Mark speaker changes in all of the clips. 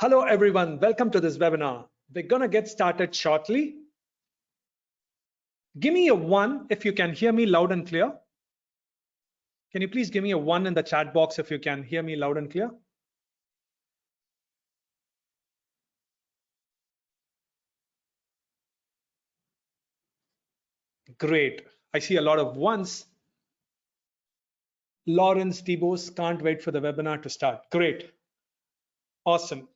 Speaker 1: Hello everyone, welcome to this webinar. We're gonna get started shortly. Give me a 1 if you can hear me loud and clear. Can you please give me a 1 in the chat box if you can hear me loud and clear? Great, I see a lot of 1s. Lawrence Debos can't wait for the webinar to start. Great, awesome.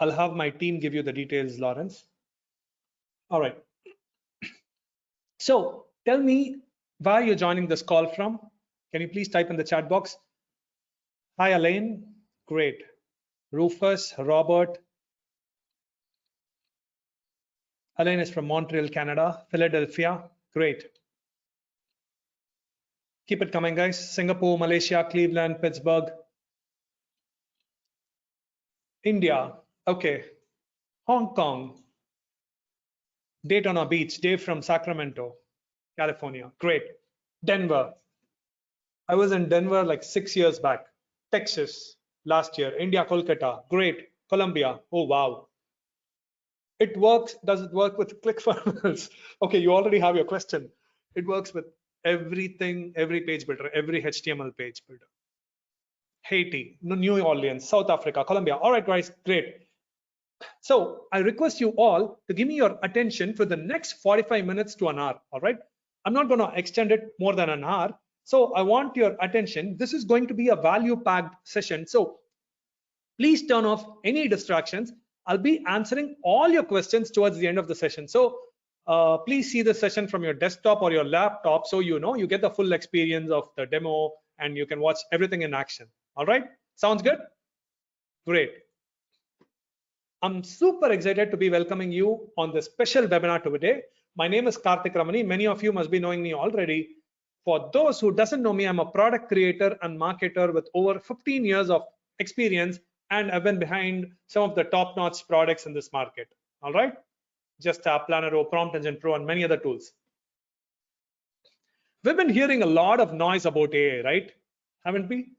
Speaker 1: I'll have my team give you the details, Lawrence. All right. So tell me where you're joining this call from. Can you please type in the chat box? Hi, Elaine. Great. Rufus, Robert. Elaine is from Montreal, Canada. Philadelphia. Great. Keep it coming, guys. Singapore, Malaysia, Cleveland, Pittsburgh. India. Okay. Hong Kong. Daytona Beach. Dave from Sacramento, California. Great. Denver. I was in Denver like 6 years back. Texas last year. India, Kolkata. Great. Colombia. Oh, wow. It works. Does it work with ClickFunnels? Okay, you already have your question. It works with everything, every page builder, every HTML page builder. Haiti, New Orleans, South Africa, Colombia. All right, guys, great. So I request you all to give me your attention for the next 45 minutes to an hour. All right, I'm not going to extend it more than an hour. So I want your attention. This is going to be a value-packed session. So please turn off any distractions. I'll be answering all your questions towards the end of the session. So please see the session from your desktop or your laptop so you get the full experience of the demo and you can watch everything in action. All right, sounds good? Great. I'm super excited to be welcoming you on this special webinar today. My name is Karthik Ramani. Many of you must be knowing me already. For those who doesn't know me, I'm a product creator and marketer with over 15 years of experience, and I've been behind some of the top-notch products in this market. All right, Just Planner, Prompt Engine Pro, and many other tools. We've been hearing a lot of noise about AI, right? Haven't we?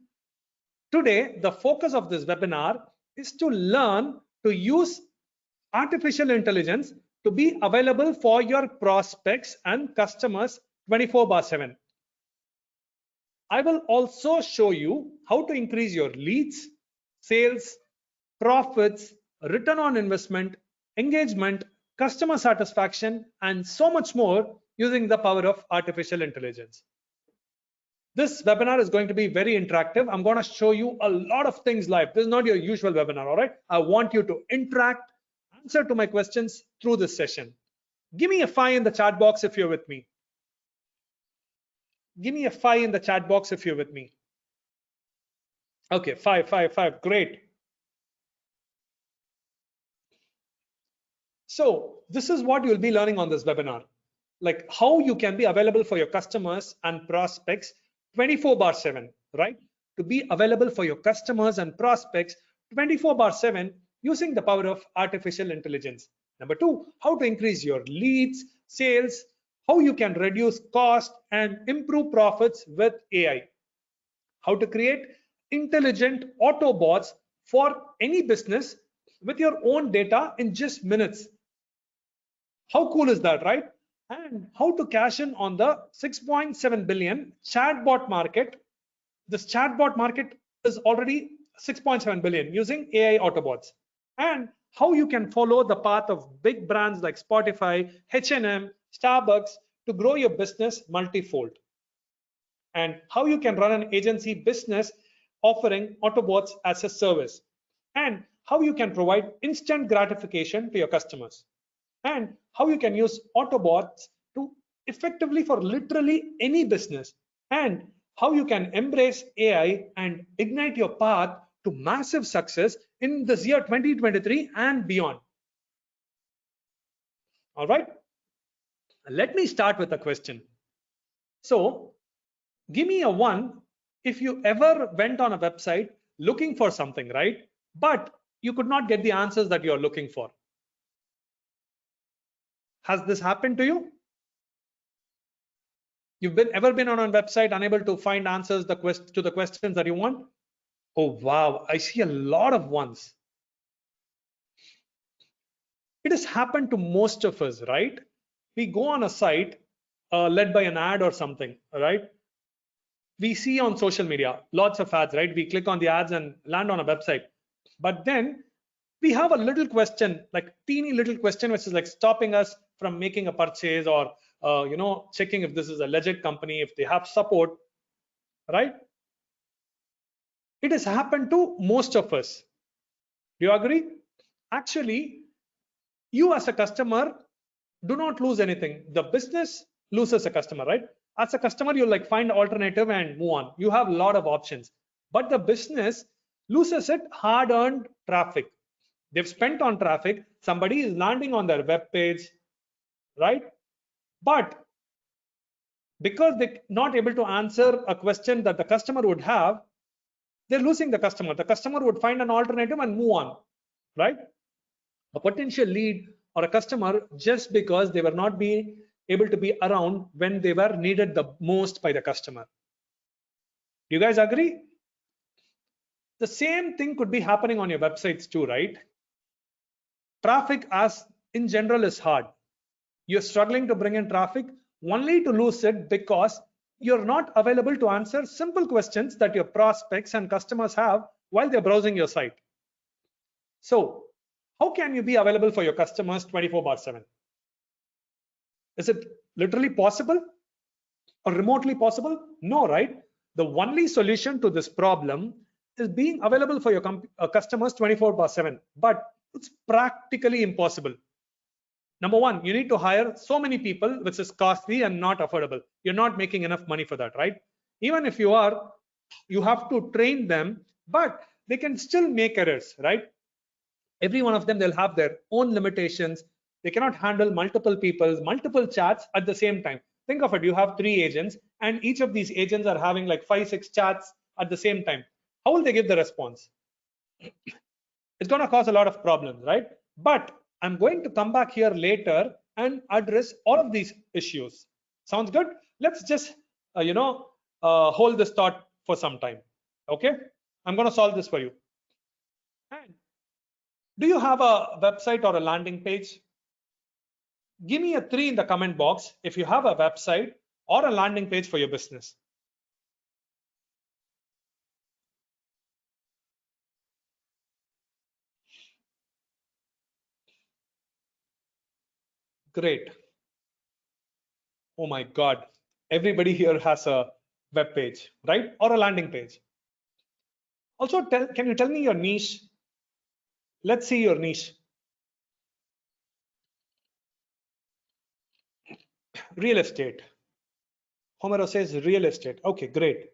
Speaker 1: Today, the focus of this webinar is to learn to use artificial intelligence to be available for your prospects and customers 24/7. I will also show you how to increase your leads, sales, profits, return on investment, engagement, customer satisfaction, and so much more using the power of artificial intelligence. This webinar is going to be very interactive. I'm going to show you a lot of things live. This is not your usual webinar, all right? I want you to interact, answer to my questions through this session. Give me a 5 in the chat box if you're with me. Give me a 5 in the chat box if you're with me. Okay, 5, great. So this is what you'll be learning on this webinar, like how you can be available for your customers and prospects 24/7, right? To be available for your customers and prospects 24/7 using the power of artificial intelligence. Number 2, how to increase your leads, sales, how you can reduce cost and improve profits with AI. How to create intelligent Autobots for any business with your own data in just minutes. How cool is that, right? And how to cash in on the 6.7 billion chatbot market. This chatbot market is already 6.7 billion using AI AutoBots. And how you can follow the path of big brands like Spotify, H&M, Starbucks to grow your business multifold. And how you can run an agency business offering Autobots as a service. And how you can provide instant gratification to your customers. And how you can use Autobots to effectively for literally any business, and how you can embrace AI and ignite your path to massive success in this year 2023 and beyond. All right, let me start with a question. So give me a 1 if you ever went on a website looking for something, right? But you could not get the answers that you're looking for. Has this happened to you? You've ever been on a website unable to find answers to the questions that you want? Oh, wow. I see a lot of ones. It has happened to most of us, right? We go on a site led by an ad or something, right? We see on social media lots of ads, right? We click on the ads and land on a website. But then we have a little question, like teeny little question, which is like stopping us from making a purchase or checking if this is a legit company, if they have support, right? It has happened to most of us. Do you agree? Actually, you as a customer do not lose anything. The business loses a customer, right? As a customer, you like find alternative and move on. You have a lot of options, but the business loses it hard-earned traffic. They've spent on traffic. Somebody is landing on their web page, right? But because they're not able to answer a question that the customer would have, they're losing the customer. The customer would find an alternative and move on, right? A potential lead or a customer just because they were not being able to be around when they were needed the most by the customer. Do you guys agree? The same thing could be happening on your websites too, right? Traffic as in general is hard. You're struggling to bring in traffic only to lose it because you're not available to answer simple questions that your prospects and customers have while they're browsing your site. So how can you be available for your customers 24/7? Is it literally possible or remotely possible? No, right? The only solution to this problem is being available for your customers 24/7, but it's practically impossible. Number one, you need to hire so many people, which is costly and not affordable. You're not making enough money for that, right? Even if you are, you have to train them, but they can still make errors, right? Every one of them, they'll have their own limitations. They cannot handle multiple people, multiple chats at the same time. Think of it, you have 3 agents and each of these agents are having like 5-6 chats at the same time. How will they give the response? It's going to cause a lot of problems, right? But I'm going to come back here later and address all of these issues. Sounds good? Let's just hold this thought for some time. Okay, I'm going to solve this for you. And do you have a website or a landing page? Give me a 3 in the comment box if you have a website or a landing page for your business. Great. Oh my God. Everybody here has a web page, right? Or a landing page. Also, can you tell me your niche? Let's see your niche. Real estate. Homero says real estate. Okay, great.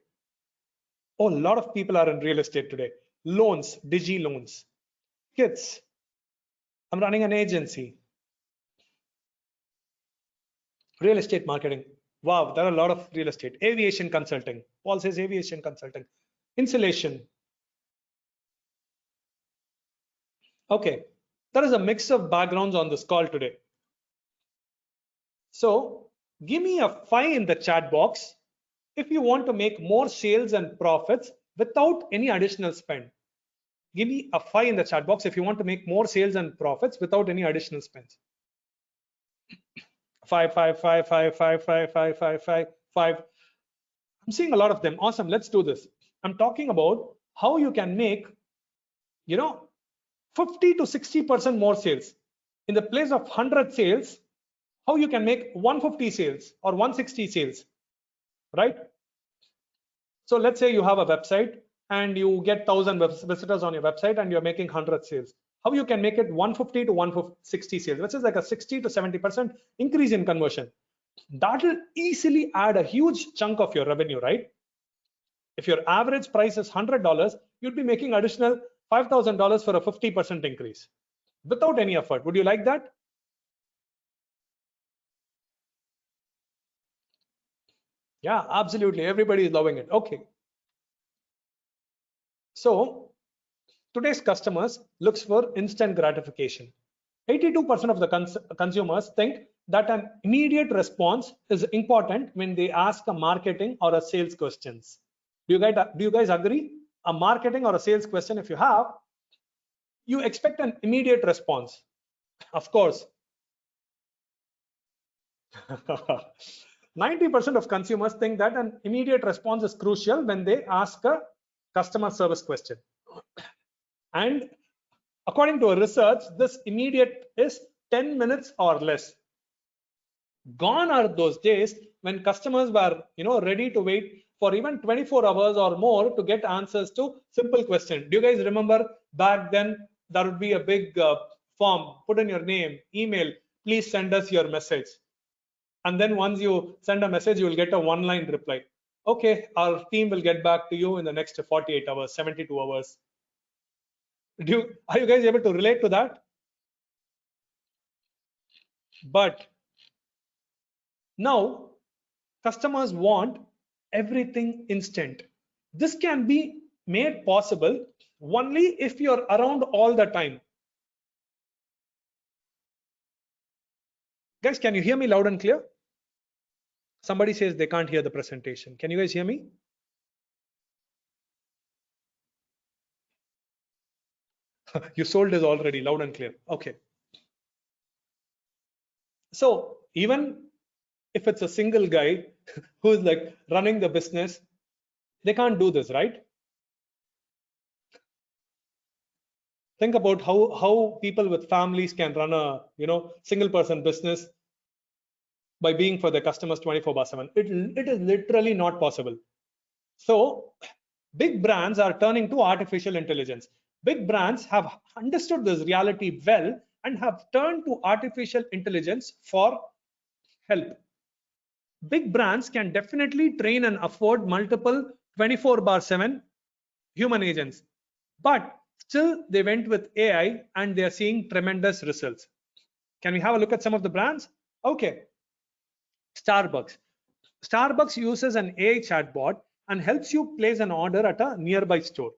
Speaker 1: Oh, a lot of people are in real estate today. Loans, digi loans. Kids. I'm running an agency. Real estate marketing. Wow, there are a lot of real estate. Aviation consulting. Paul says aviation consulting. Insulation. Okay, there is a mix of backgrounds on this call today. So give me a 5 in the chat box if you want to make more sales and profits without any additional spend. Give me a 5 in the chat box if you want to make more sales and profits without any additional spends. 5, 5, 5, 5, 5, 5, 5, 5, 5, 5. I'm seeing a lot of them. Awesome. Let's do this. I'm talking about how you can make, 50 to 60% more sales. In the place of 100 sales, how you can make 150 sales or 160 sales, right? So let's say you have a website and you get 1,000 visitors on your website and you're making 100 sales. How you can make it 150 to 160 sales, which is like a 60 to 70% increase in conversion. That will easily add a huge chunk of your revenue, right? If your average price is $100, you'd be making additional $5,000 for a 50% increase without any effort. Would you like that? Yeah, absolutely. Everybody is loving it. Okay. So today's customers looks for instant gratification. 82% of the consumers think that an immediate response is important when they ask a marketing or a sales questions. Do you guys agree? a marketing or a sales question, if you have, you expect an immediate response. Of course, 90% of consumers think that an immediate response is crucial when they ask a customer service question. And according to a research, this immediate is 10 minutes or less. Gone are those days when customers were, ready to wait for even 24 hours or more to get answers to simple questions. Do you guys remember back then there would be a big form, put in your name, email, please send us your message. And then once you send a message, you will get a one-line reply. Okay, our team will get back to you in the next 48 hours, 72 hours. Are you guys able to relate to that? But now customers want everything instant. This can be made possible only if you're around all the time. Guys, can you hear me loud and clear? Somebody says they can't hear the presentation. Can you guys hear me? You sold is already loud and clear. Okay. So even if it's a single guy who's like running the business, they can't do this, right? Think about how people with families can run a single person business by being for their customers 24/7. It is literally not possible. So big brands are turning to artificial intelligence. Big brands have understood this reality well and have turned to artificial intelligence for help. Big brands can definitely train and afford multiple 24/7 human agents, but still they went with AI and they are seeing tremendous results. Can we have a look at some of the brands? Okay. Starbucks. Starbucks uses an AI chatbot and helps you place an order at a nearby store.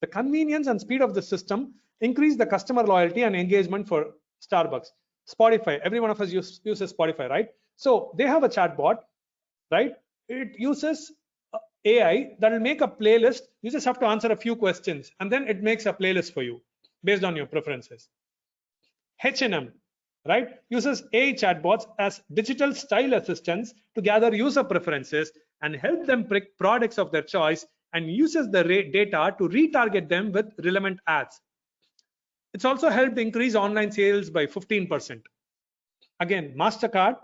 Speaker 1: The convenience and speed of the system increase the customer loyalty and engagement for Starbucks. Spotify, every one of us uses Spotify, right? So they have a chatbot, right? It uses AI that will make a playlist. You just have to answer a few questions and then it makes a playlist for you based on your preferences. H&M, right, uses AI chatbots as digital style assistants to gather user preferences and help them pick products of their choice, and uses the data to retarget them with relevant ads. It's also helped increase online sales by 15%. Again, MasterCard,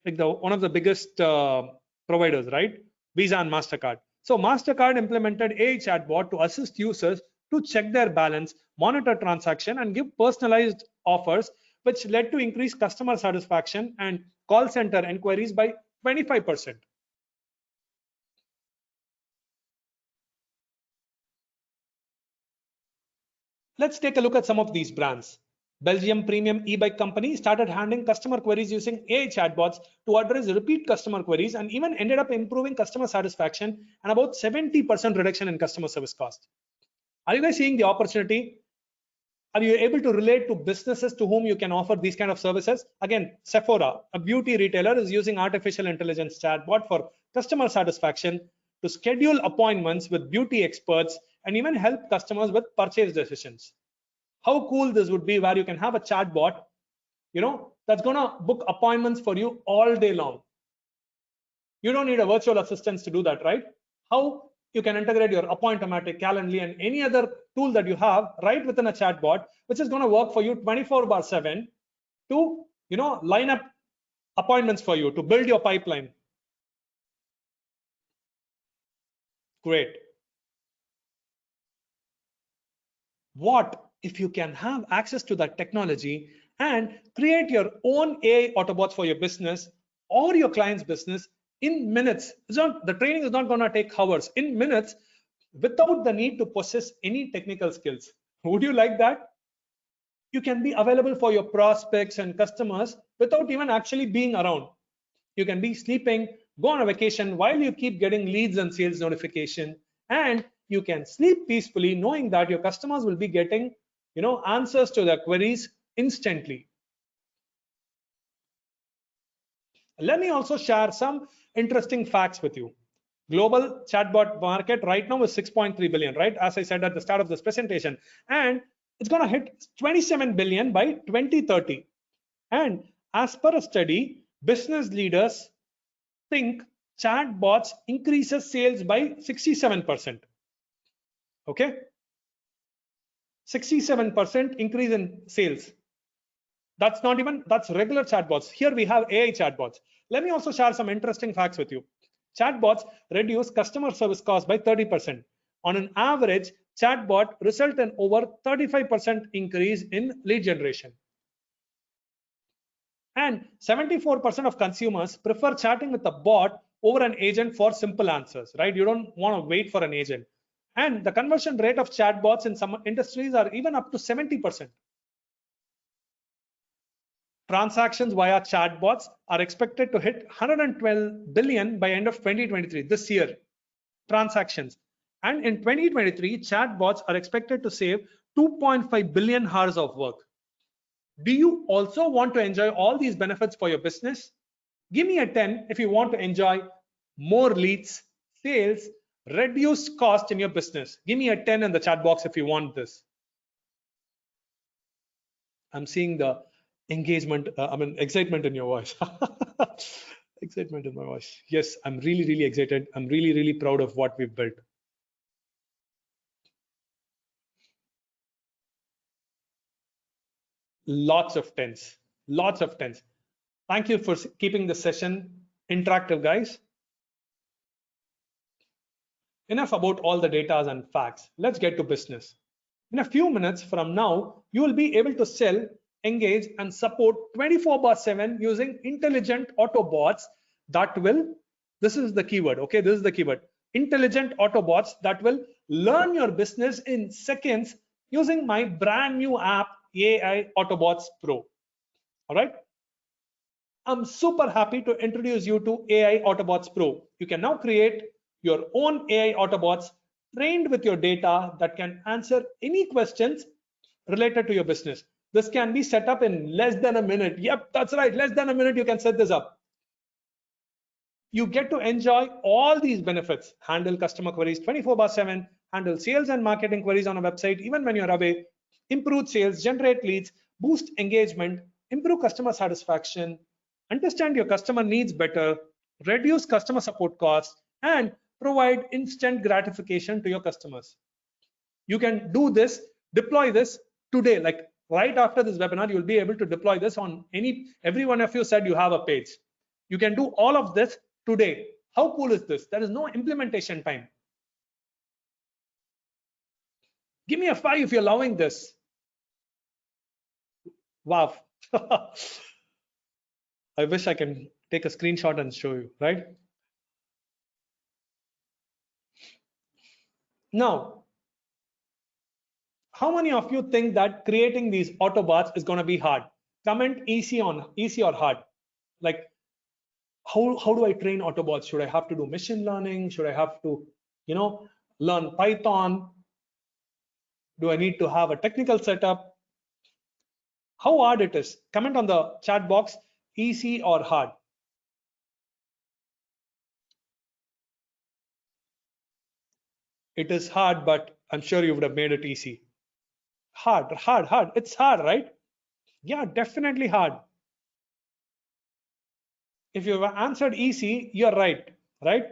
Speaker 1: like one of the biggest providers, right? Visa and MasterCard. So MasterCard implemented AI chatbot to assist users to check their balance, monitor transaction, and give personalized offers, which led to increased customer satisfaction and call center inquiries by 25%. Let's take a look at some of these brands. Belgium premium e-bike company started handling customer queries using AI chatbots to address repeat customer queries and even ended up improving customer satisfaction and about 70% reduction in customer service cost. Are you guys seeing the opportunity? Are you able to relate to businesses to whom you can offer these kind of services? Again, Sephora, a beauty retailer, is using artificial intelligence chatbot for customer satisfaction to schedule appointments with beauty experts and even help customers with purchase decisions. How cool this would be, where you can have a chatbot, that's gonna book appointments for you all day long. You don't need a virtual assistant to do that, right? How you can integrate your Appoint-O-Matic, Calendly, and any other tool that you have right within a chatbot, which is going to work for you 24/7 to line up appointments for you, to build your pipeline. Great. What if you can have access to that technology and create your own AI Autobots for your business or your client's business in minutes? The training is not going to take hours. In minutes, without the need to possess any technical skills. Would you like that? You can be available for your prospects and customers without even actually being around. You can be sleeping, go on a vacation while you keep getting leads and sales notification, and you can sleep peacefully knowing that your customers will be getting answers to their queries instantly. Let me also share some interesting facts with you. Global chatbot market right now is 6.3 billion, right? As I said at the start of this presentation, and it's going to hit 27 billion by 2030. And as per a study, business leaders think chatbots increases sales by 67%. Okay, 67% increase in sales. That's not even, that's regular chatbots. Here we have AI chatbots. Let me also share some interesting facts with you. Chatbots reduce customer service costs by 30%. On an average, chatbot result in over 35% increase in lead generation. And 74% of consumers prefer chatting with a bot over an agent for simple answers, right? You don't want to wait for an agent. And the conversion rate of chatbots in some industries are even up to 70%. Transactions via chatbots are expected to hit 112 billion by end of 2023, this year. Transactions. And in 2023, chatbots are expected to save 2.5 billion hours of work. Do you also want to enjoy all these benefits for your business? Give me a 10 if you want to enjoy more leads, sales, reduced cost in your business. Give me a 10 in the chat box if you want this. I'm seeing the engagement, excitement in your voice. Excitement in my voice. Yes, I'm really excited. I'm really proud of what we've built. Lots of tens. Thank you for keeping the session interactive, guys. Enough about all the data and facts. Let's get to business. In a few minutes from now, you will be able to sell, engage, and support 24/7 using intelligent Autobots that will, this is the keyword, okay? This is the keyword. Intelligent Autobots that will learn your business in seconds using my brand new app, AI AutoBots Pro. All right. I'm super happy to introduce you to AI AutoBots Pro. You can now create your own AI Autobots trained with your data that can answer any questions related to your business. This can be set up in less than a minute. Yep, that's right. Less than a minute, you can set this up. You get to enjoy all these benefits. Handle customer queries 24/7, handle sales and marketing queries on a website even when you're away, improve sales, generate leads, boost engagement, improve customer satisfaction, understand your customer needs better, reduce customer support costs, and provide instant gratification to your customers. You can do this, deploy this today, like right after this webinar, you'll be able to deploy this on every one of you said you have a page. You can do all of this today. How cool is this? There is no implementation time. Give me a 5 if you're loving this. Wow. I wish I can take a screenshot and show you, right? Now, how many of you think that creating these Autobots is going to be hard? Comment easy or hard. Like, how do I train Autobots? Should I have to do machine learning? Should I have to, learn Python? Do I need to have a technical setup? How hard it is? Comment on the chat box, easy or hard. It is hard, but I'm sure you would have made it easy. Hard. It's hard, right? Yeah, definitely hard. If you have answered easy, you're right?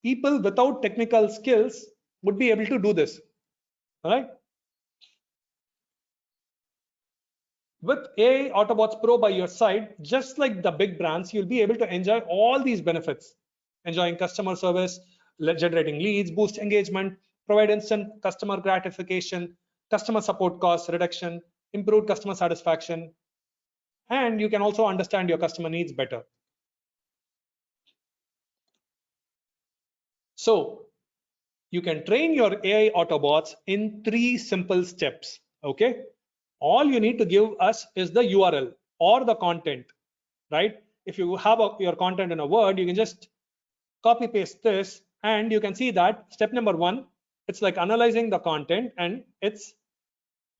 Speaker 1: People without technical skills would be able to do this, right? With AI AutoBots Pro by your side, just like the big brands, you'll be able to enjoy all these benefits. Enjoying customer service, generating leads, boost engagement, provide instant customer gratification, customer support cost reduction, improved customer satisfaction, and you can also understand your customer needs better. So you can train your AI Autobots in 3 simple steps, okay? All you need to give us is the URL or the content, right? If you have your content in a Word, you can just copy paste this, and you can see that step number 1, it's like analyzing the content and it's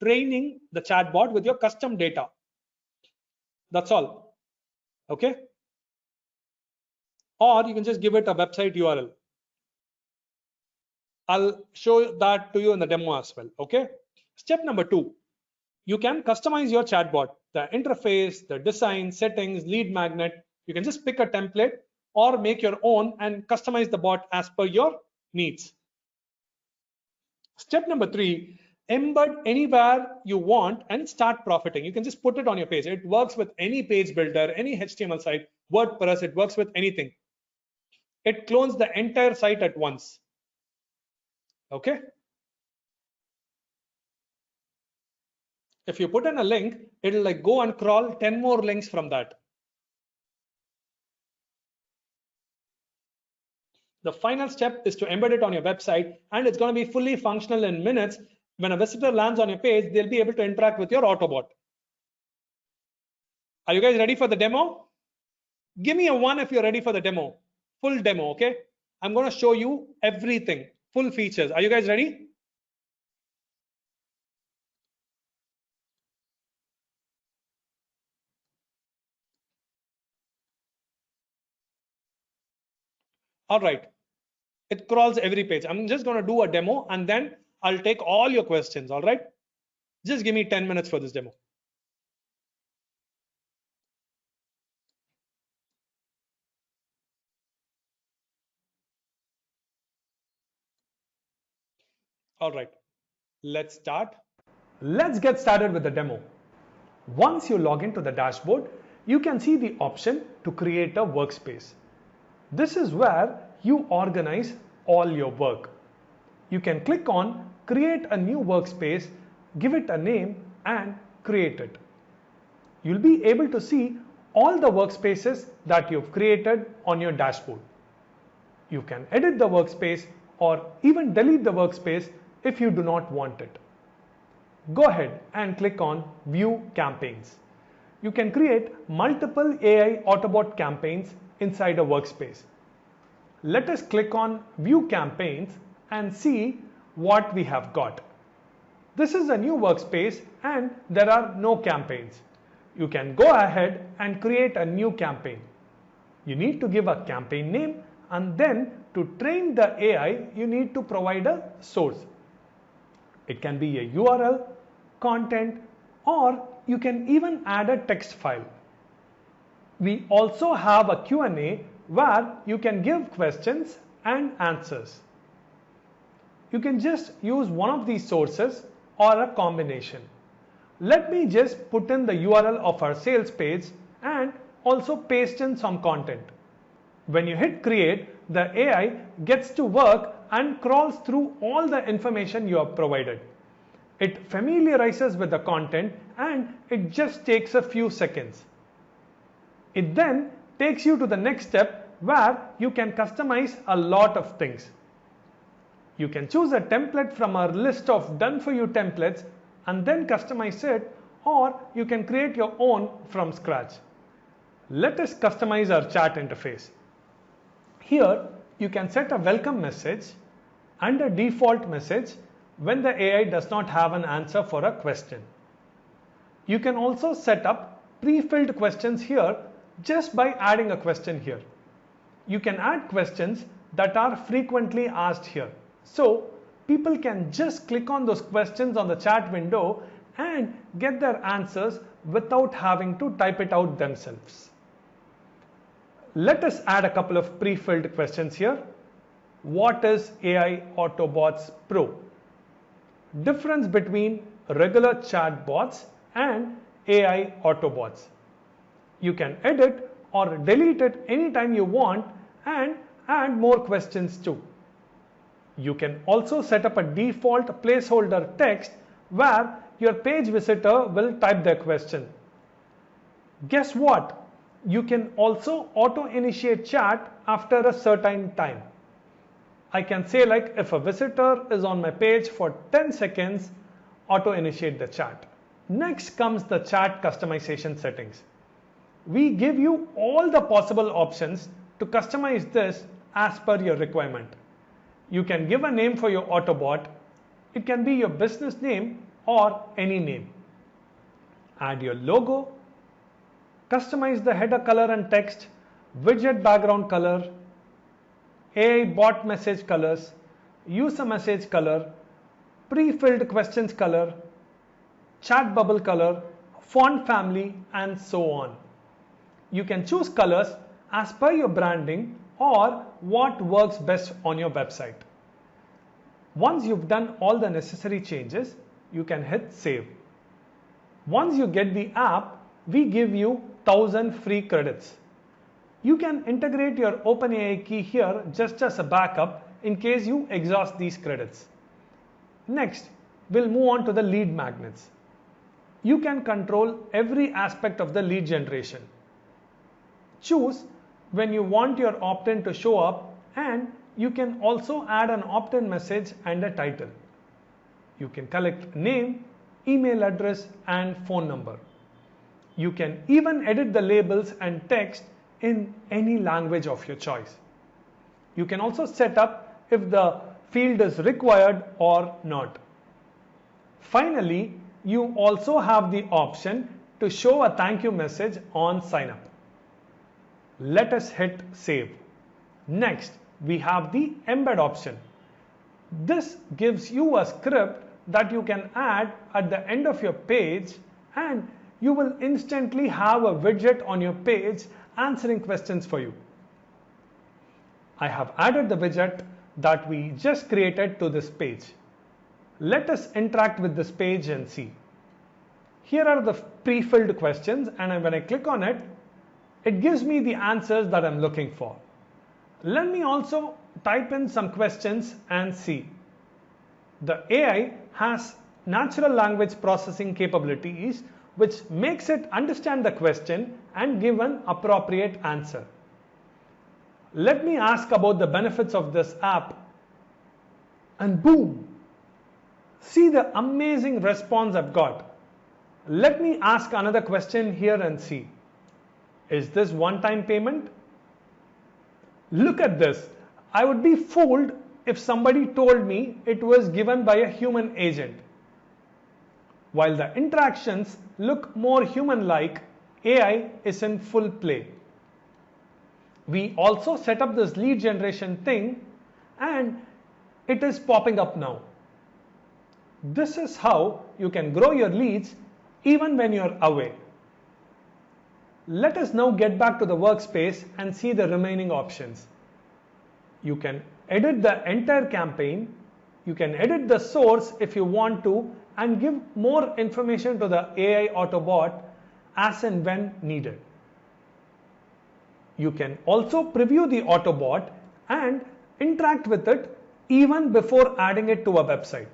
Speaker 1: training the chatbot with your custom data. That's all, okay? or you can just give it a website URL. I'll show that to you in the demo as well. Okay. Step number 2, you can customize your chatbot, the interface, the design, settings, lead magnet. You can just pick a template or make your own and customize the bot as per your needs. Step number 3, embed anywhere you want and start profiting. You can just put it on your page. It works with any page builder, any HTML site, WordPress, it works with anything. It clones the entire site at once. Okay. If you put in a link, it'll like go and crawl 10 more links from that. The final step is to embed it on your website, and it's going to be fully functional in minutes. When a visitor lands on your page, they'll be able to interact with your Autobot. Are you guys ready for the demo? Give me a 1 if you're ready for the demo. Full demo, okay? I'm going to show you everything, full features. Are you guys ready? All right. It crawls every page. I'm just going to do a demo and then I'll take all your questions. All right. Just give me 10 minutes for this demo. All right. Let's start. Let's get started with the demo. Once you log into the dashboard, you can see the option to create a workspace. This is where you organize all your work. You can click on create a new workspace, give it a name and create it. You'll be able to see all the workspaces that you've created on your dashboard. You can edit the workspace or even delete the workspace if you do not want it. Go ahead and click on View Campaigns. You can create multiple AI Autobot campaigns inside a workspace. Let us click on View Campaigns and see what we have got. This is a new workspace and there are no campaigns. You can go ahead and create a new campaign. You need to give a campaign name, and then to train the AI, you need to provide a source. It can be a URL, content, or you can even add a text file. We also have a Q&A where you can give questions and answers. You can just use one of these sources or a combination. Let me just put in the URL of our sales page and also paste in some content. When you hit create, the AI gets to work and crawls through all the information you have provided. It familiarizes with the content and it just takes a few seconds. It then takes you to the next step where you can customize a lot of things. You can choose a template from our list of done for you templates and then customize it, or you can create your own from scratch. Let us customize our chat interface. Here you can set a welcome message and a default message when the AI does not have an answer for a question. You can also set up pre-filled questions here just by adding a question here. You can add questions that are frequently asked here. So people can just click on those questions on the chat window and get their answers without having to type it out themselves. Let us add a couple of pre-filled questions here. What is AI AutoBots Pro? Difference between regular chatbots and AI Autobots. You can edit or delete it anytime you want and add more questions too. You can also set up a default placeholder text where your page visitor will type their question. Guess what? You can also auto-initiate chat after a certain time. I can say like if a visitor is on my page for 10 seconds, auto-initiate the chat. Next comes the chat customization settings. We give you all the possible options to customize this as per your requirement. You can give a name for your Autobot. It can be your business name or any name. Add your logo, customize the header color and text, widget background color, AI bot message colors, user message color, pre-filled questions color, chat bubble color, font family, and so on. You can choose colors as per your branding or what works best on your website. Once you've done all the necessary changes, you can hit save. Once you get the app, we give you 1000 free credits. You can integrate your OpenAI key here just as a backup in case you exhaust these credits. Next, we'll move on to the lead magnets. You can control every aspect of the lead generation. Choose when you want your opt-in to show up, and you can also add an opt-in message and a title. You can collect name, email address, and phone number. You can even edit the labels and text in any language of your choice. You can also set up if the field is required or not. Finally, you also have the option to show a thank you message on sign up. Let us hit save. Next, we have the embed option. This gives you a script that you can add at the end of your page, and you will instantly have a widget on your page answering questions for you. I have added the widget that we just created to this page. Let us interact with this page and see. Here are the pre-filled questions, and when I click on it, it gives me the answers that I'm looking for. Let me also type in some questions and see. The AI has natural language processing capabilities, which makes it understand the question and give an appropriate answer. Let me ask about the benefits of this app, and boom! See the amazing response I've got. Let me ask another question here and see. Is this one-time payment? Look at this. I would be fooled if somebody told me it was given by a human agent. While the interactions look more human-like, AI is in full play. We also set up this lead generation thing, and it is popping up now. This is how you can grow your leads even when you're away. Let us now get back to the workspace and see the remaining options. You can edit the entire campaign, you can edit the source if you want to, and give more information to the AI Autobot as and when needed. You can also preview the Autobot and interact with it even before adding it to a website.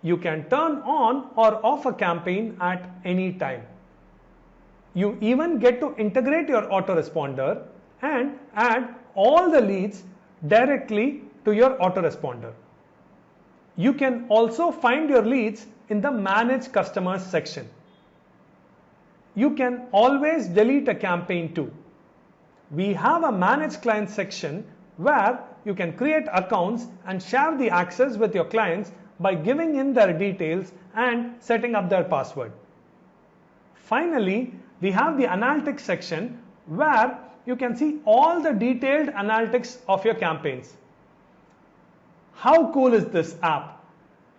Speaker 1: You can turn on or off a campaign at any time. You even get to integrate your autoresponder and add all the leads directly to your autoresponder. You can also find your leads in the Manage Customers section. You can always delete a campaign too. We have a Manage Clients section where you can create accounts and share the access with your clients by giving in their details and setting up their password. Finally, we have the Analytics section where you can see all the detailed analytics of your campaigns. How cool is this app?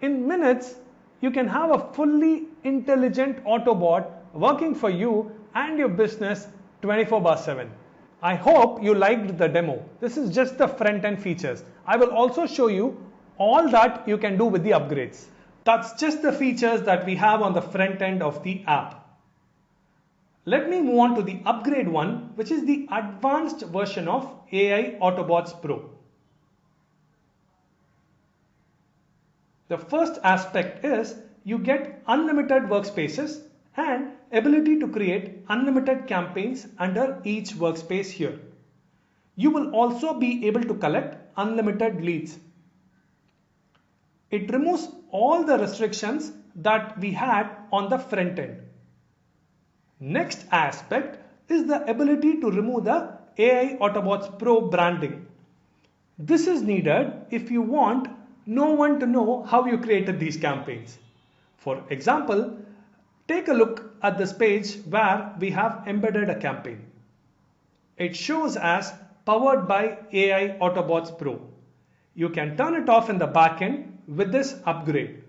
Speaker 1: In minutes, you can have a fully intelligent Autobot working for you and your business 24/7. I hope you liked the demo. This is just the front-end features. I will also show you all that you can do with the upgrades. That's just the features that we have on the front end of the app. Let me move on to the upgrade one, which is the advanced version of AI AutoBots Pro. The first aspect is you get unlimited workspaces and ability to create unlimited campaigns under each workspace here. You will also be able to collect unlimited leads. It removes all the restrictions that we had on the front end. Next aspect is the ability to remove the AI AutoBots Pro branding. This is needed if you want no one to know how you created these campaigns. For example, take a look at this page where we have embedded a campaign. It shows as powered by AI AutoBots Pro. You can turn it off in the backend with this upgrade.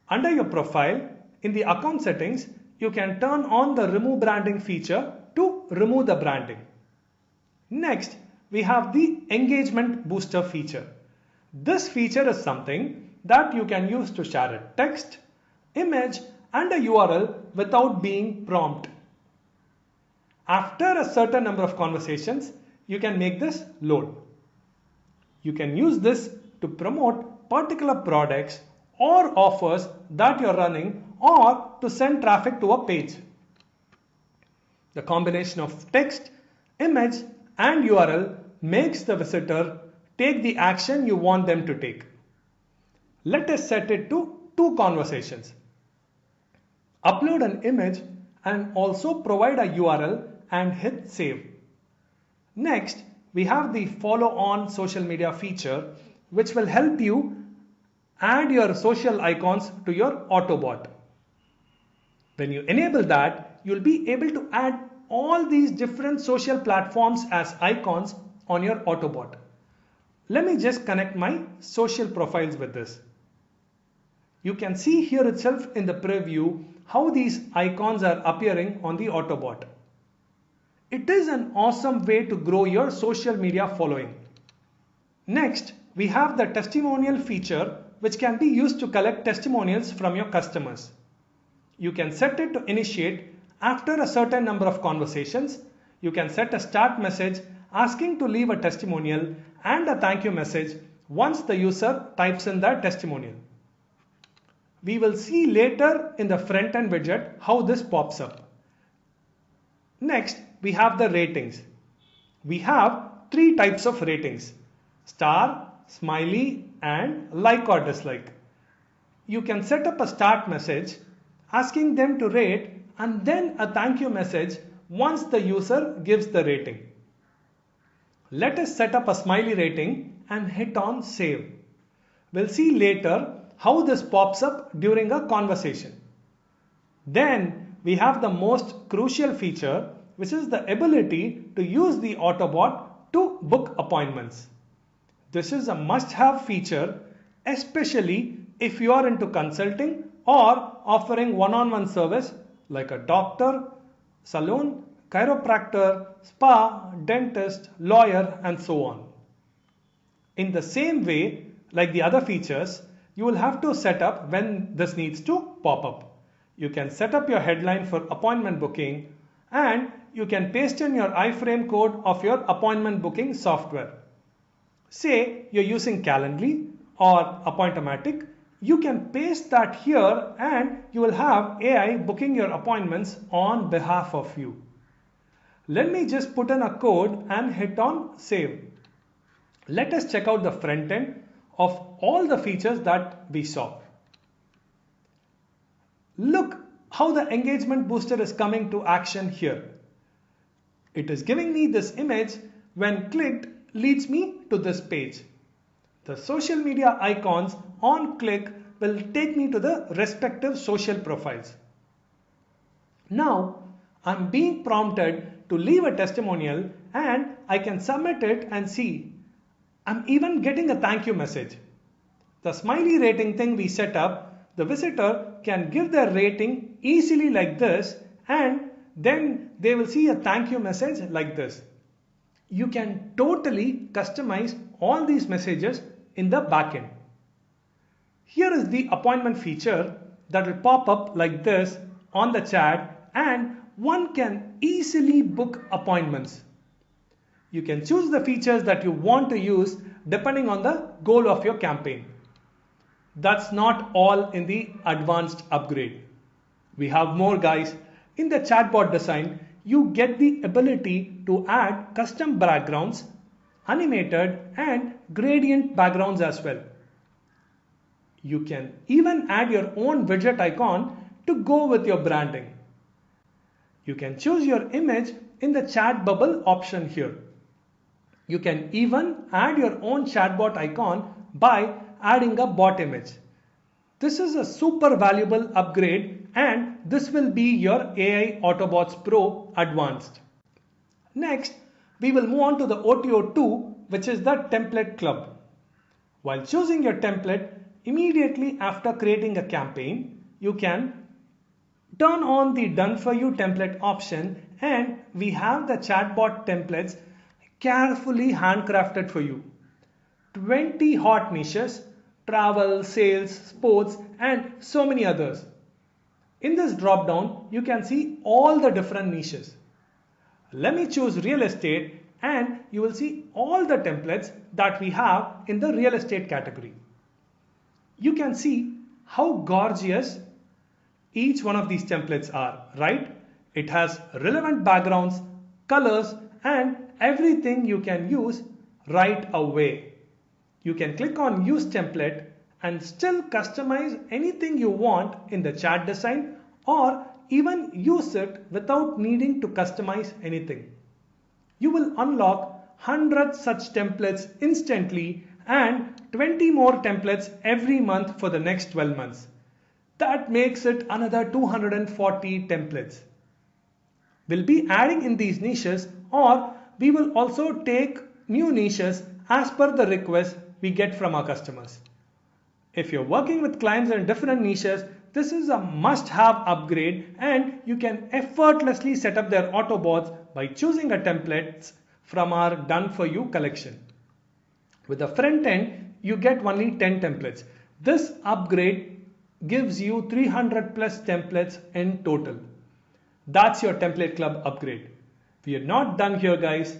Speaker 1: Under your profile, in the account settings, you can turn on the remove branding feature to remove the branding. Next, we have the engagement booster feature. This feature is something that you can use to share a text, image and a URL without being prompted. After a certain number of conversations, you can make this load. You can use this to promote particular products or offers that you're running or to send traffic to a page. The combination of text, image and URL makes the visitor take the action you want them to take. Let us set it to 2 conversations. Upload an image and also provide a URL and hit save. Next, we have the follow on social media feature, which will help you add your social icons to your Autobot. When you enable that, you'll be able to add all these different social platforms as icons on your Autobot. Let me just connect my social profiles with this. You can see here itself in the preview how these icons are appearing on the Autobot. It is an awesome way to grow your social media following. Next, we have the testimonial feature, which can be used to collect testimonials from your customers. You can set it to initiate after a certain number of conversations. You can set a start message asking to leave a testimonial and a thank you message once the user types in their testimonial. We will see later in the front end widget how this pops up. Next, we have the ratings. We have 3 types of ratings: star, smiley and like or dislike. You can set up a start message asking them to rate and then a thank you message once the user gives the rating. Let us set up a smiley rating and hit on save. We'll see later how this pops up during a conversation. Then we have the most crucial feature, which is the ability to use the Autobot to book appointments. This is a must-have feature, especially if you are into consulting or offering one-on-one service like a doctor, salon, chiropractor, spa, dentist, lawyer, and so on. In the same way, like the other features, you will have to set up when this needs to pop up. You can set up your headline for appointment booking and you can paste in your iframe code of your appointment booking software. Say you're using Calendly or Appointomatic, you can paste that here and you will have AI booking your appointments on behalf of you. Let me just put in a code and hit on save. Let us check out the front end of all the features that we saw. Look how the engagement booster is coming to action here. It is giving me this image. When clicked, leads me to this page. The social media icons on click will take me to the respective social profiles. Now I'm being prompted to leave a testimonial and I can submit it and see. I'm even getting a thank you message. The smiley rating thing we set up, the visitor can give their rating easily like this and then they will see a thank you message like this. You can totally customize all these messages in the backend. Here is the appointment feature that will pop up like this on the chat and one can easily book appointments. You can choose the features that you want to use depending on the goal of your campaign. That's not all in the advanced upgrade. We have more, guys. In the chatbot design, you get the ability to add custom backgrounds, animated and gradient backgrounds as well. You can even add your own widget icon to go with your branding. You can choose your image in the chat bubble option here. You can even add your own chatbot icon by adding a bot image. This is a super valuable upgrade and this will be your AI AutoBots Pro Advanced. Next, we will move on to the OTO2, which is the template club. While choosing your template, immediately after creating a campaign, you can turn on the done for you template option, and we have the chatbot templates carefully handcrafted for you. 20 hot niches, travel, sales, sports, and so many others. In this drop down, you can see all the different niches. Let me choose real estate, and you will see all the templates that we have in the real estate category. You can see how gorgeous each one of these templates are, right? It has relevant backgrounds, colors, and everything you can use right away. You can click on use template and still customize anything you want in the chat design, or even use it without needing to customize anything. You will unlock 100 such templates instantly and 20 more templates every month for the next 12 months. That makes it another 240 templates. We'll be adding in these niches, or we will also take new niches as per the request we get from our customers. If you're working with clients in different niches, this is a must-have upgrade, and you can effortlessly set up their Autobots by choosing a template from our Done For You collection. With the front end, you get only 10 templates. This upgrade gives you 300 plus templates in total. That's your template club upgrade. We are not done here, guys.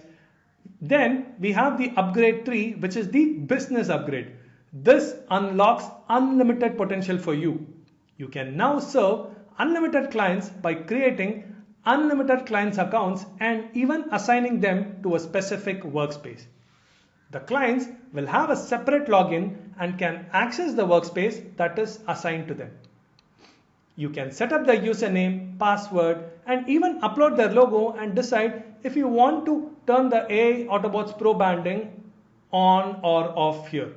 Speaker 1: Then we have the upgrade 3, which is the business upgrade. This unlocks unlimited potential for you. You can now serve unlimited clients by creating unlimited clients accounts and even assigning them to a specific workspace. The clients will have a separate login and can access the workspace that is assigned to them. You can set up their username, password, and even upload their logo and decide if you want to turn the AI AutoBots Pro branding on or off here.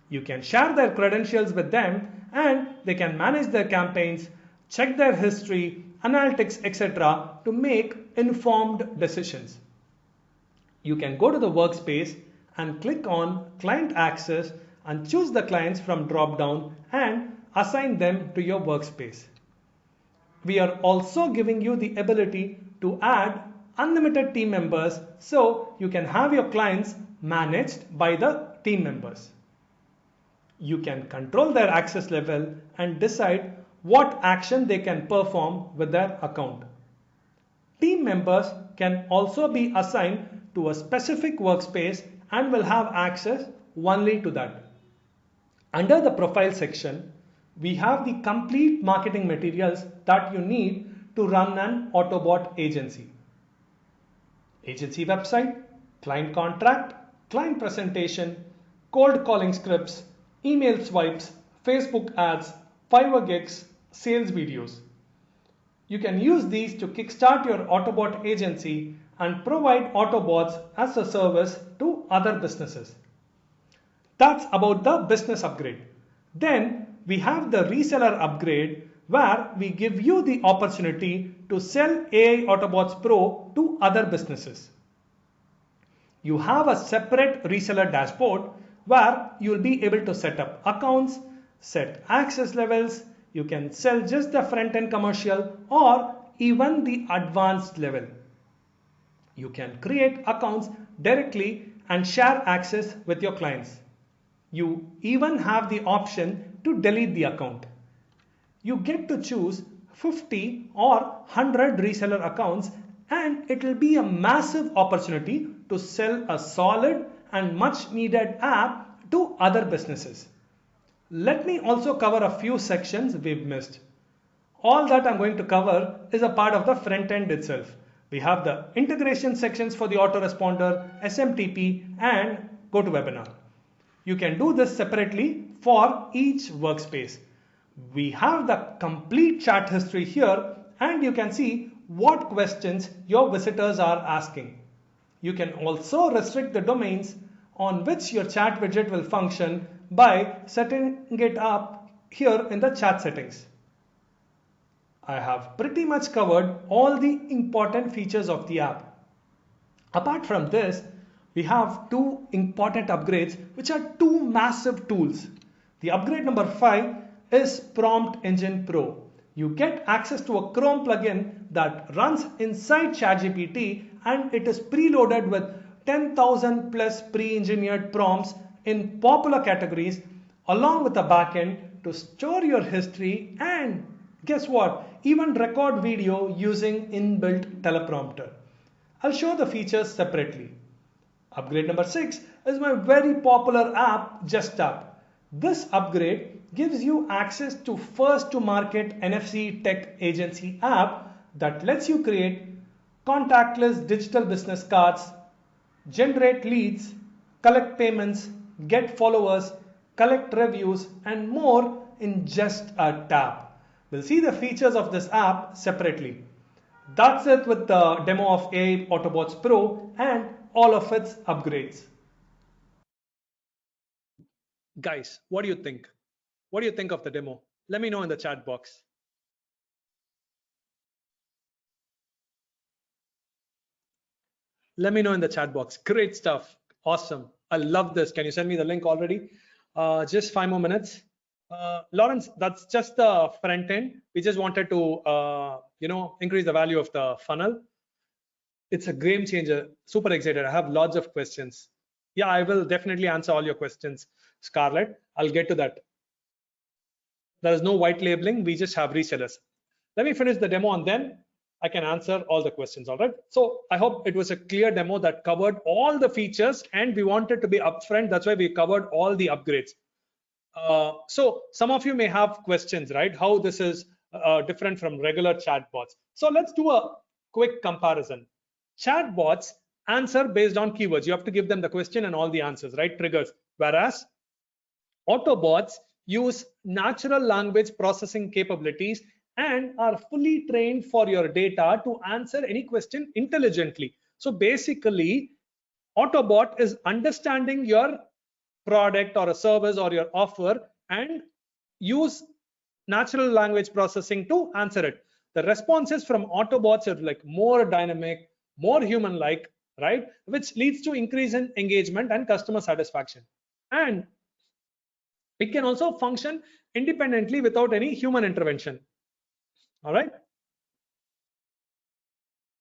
Speaker 1: You can share their credentials with them, and they can manage their campaigns, check their history, analytics, etc. to make informed decisions. You can go to the workspace and click on Client Access and choose the clients from drop down and assign them to your workspace. We are also giving you the ability to add unlimited team members, so you can have your clients managed by the team members. You can control their access level and decide what action they can perform with their account. Team members can also be assigned to a specific workspace and will have access only to that. Under the profile section, we have the complete marketing materials that you need to run an Autobot agency. Agency website, client contract, client presentation, cold calling scripts, email swipes, Facebook ads, Fiverr gigs, sales videos. You can use these to kickstart your Autobot agency and provide Autobots as a service to other businesses. That's about the business upgrade. Then we have the reseller upgrade, where we give you the opportunity to sell AI AutoBots Pro to other businesses. You have a separate reseller dashboard where you will be able to set up accounts, set access levels. You can sell just the front end commercial or even the advanced level. You can create accounts directly and share access with your clients. You even have the option to delete the account. You get to choose 50 or 100 reseller accounts, and it will be a massive opportunity to sell a solid and much needed app to other businesses. Let me also cover a few sections we've missed. All that I'm going to cover is a part of the front end itself. We have the integration sections for the autoresponder, SMTP, and GoToWebinar. You can do this separately for each workspace. We have the complete chat history here, and you can see what questions your visitors are asking. You can also restrict the domains on which your chat widget will function by setting it up here in the chat settings. I have pretty much covered all the important features of the app. Apart from this, we have two important upgrades, which are two massive tools. The upgrade number 5 is Prompt Engine Pro. You get access to a Chrome plugin that runs inside ChatGPT, and it is preloaded with 10,000 plus pre-engineered prompts in popular categories, along with a backend to store your history and guess what? Even record video using inbuilt teleprompter. I'll show the features separately. Upgrade number 6 is my very popular app, Just Tap. This upgrade gives you access to first to market NFC tech agency app that lets you create contactless digital business cards, generate leads, collect payments, get followers, collect reviews, and more in just a tap. We'll see the features of this app separately. That's it with the demo of AI AutoBots Pro and all of its upgrades. Guys, what do you think? What do you think of the demo? Let me know in the chat box. Let me know in the chat box. Great stuff. Awesome. I love this. Can you send me the link already? Just 5 more minutes. Lawrence, that's just the front end. We just wanted to, increase the value of the funnel. It's a game changer. Super excited. I have lots of questions. Yeah, I will definitely answer all your questions, Scarlett. I'll get to that. There is no white labeling. We just have resellers. Let me finish the demo and then I can answer all the questions. All right. So I hope it was a clear demo that covered all the features and we wanted to be upfront. That's why we covered all the upgrades. So some of you may have questions, right? How this is different from regular chatbots. So let's do a quick comparison. Chatbots answer based on keywords. You have to give them the question and all the answers, right? Triggers. Whereas Autobots use natural language processing capabilities and are fully trained for your data to answer any question intelligently. So basically, Autobot is understanding your product or a service or your offer and use natural language processing to answer it. The responses from Autobots are like more dynamic, more human-like, right? Which leads to increase in engagement and customer satisfaction. And it can also function independently without any human intervention. All right.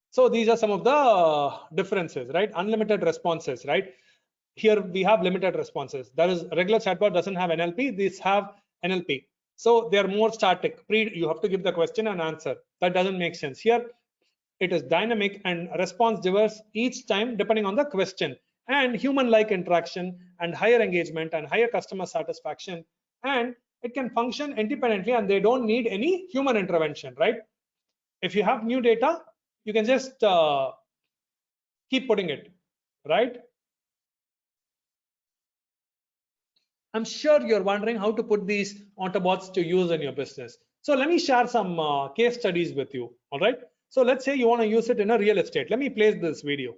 Speaker 1: So these are some of the differences, right? Unlimited responses, right? Here we have limited responses. That is, regular chatbot doesn't have NLP. These have NLP. So they are more static. You have to give the question and answer. That doesn't make sense. Here it is dynamic and response diverse each time depending on the question, and human-like interaction and higher engagement and higher customer satisfaction. And it can function independently and they don't need any human intervention, right? If you have new data, you can just keep putting it, right? I'm sure you're wondering how to put these Autobots to use in your business. So let me share some case studies with you. All right. So let's say you want to use it in a real estate. Let me play this video.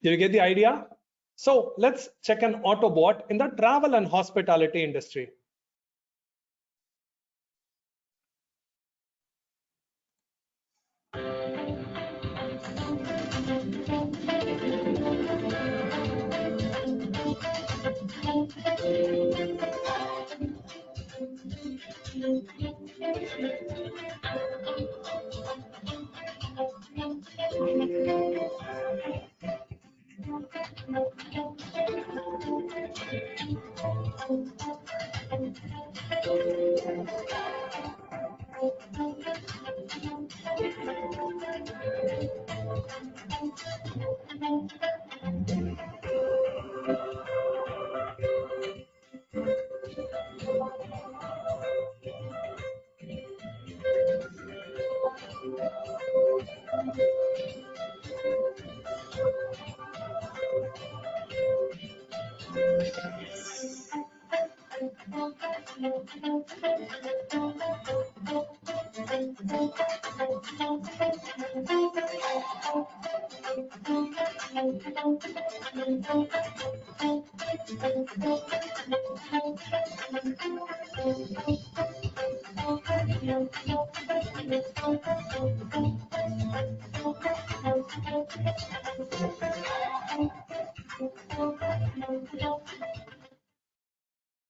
Speaker 1: Did you get the idea? So let's check an Autobot in the travel and hospitality industry.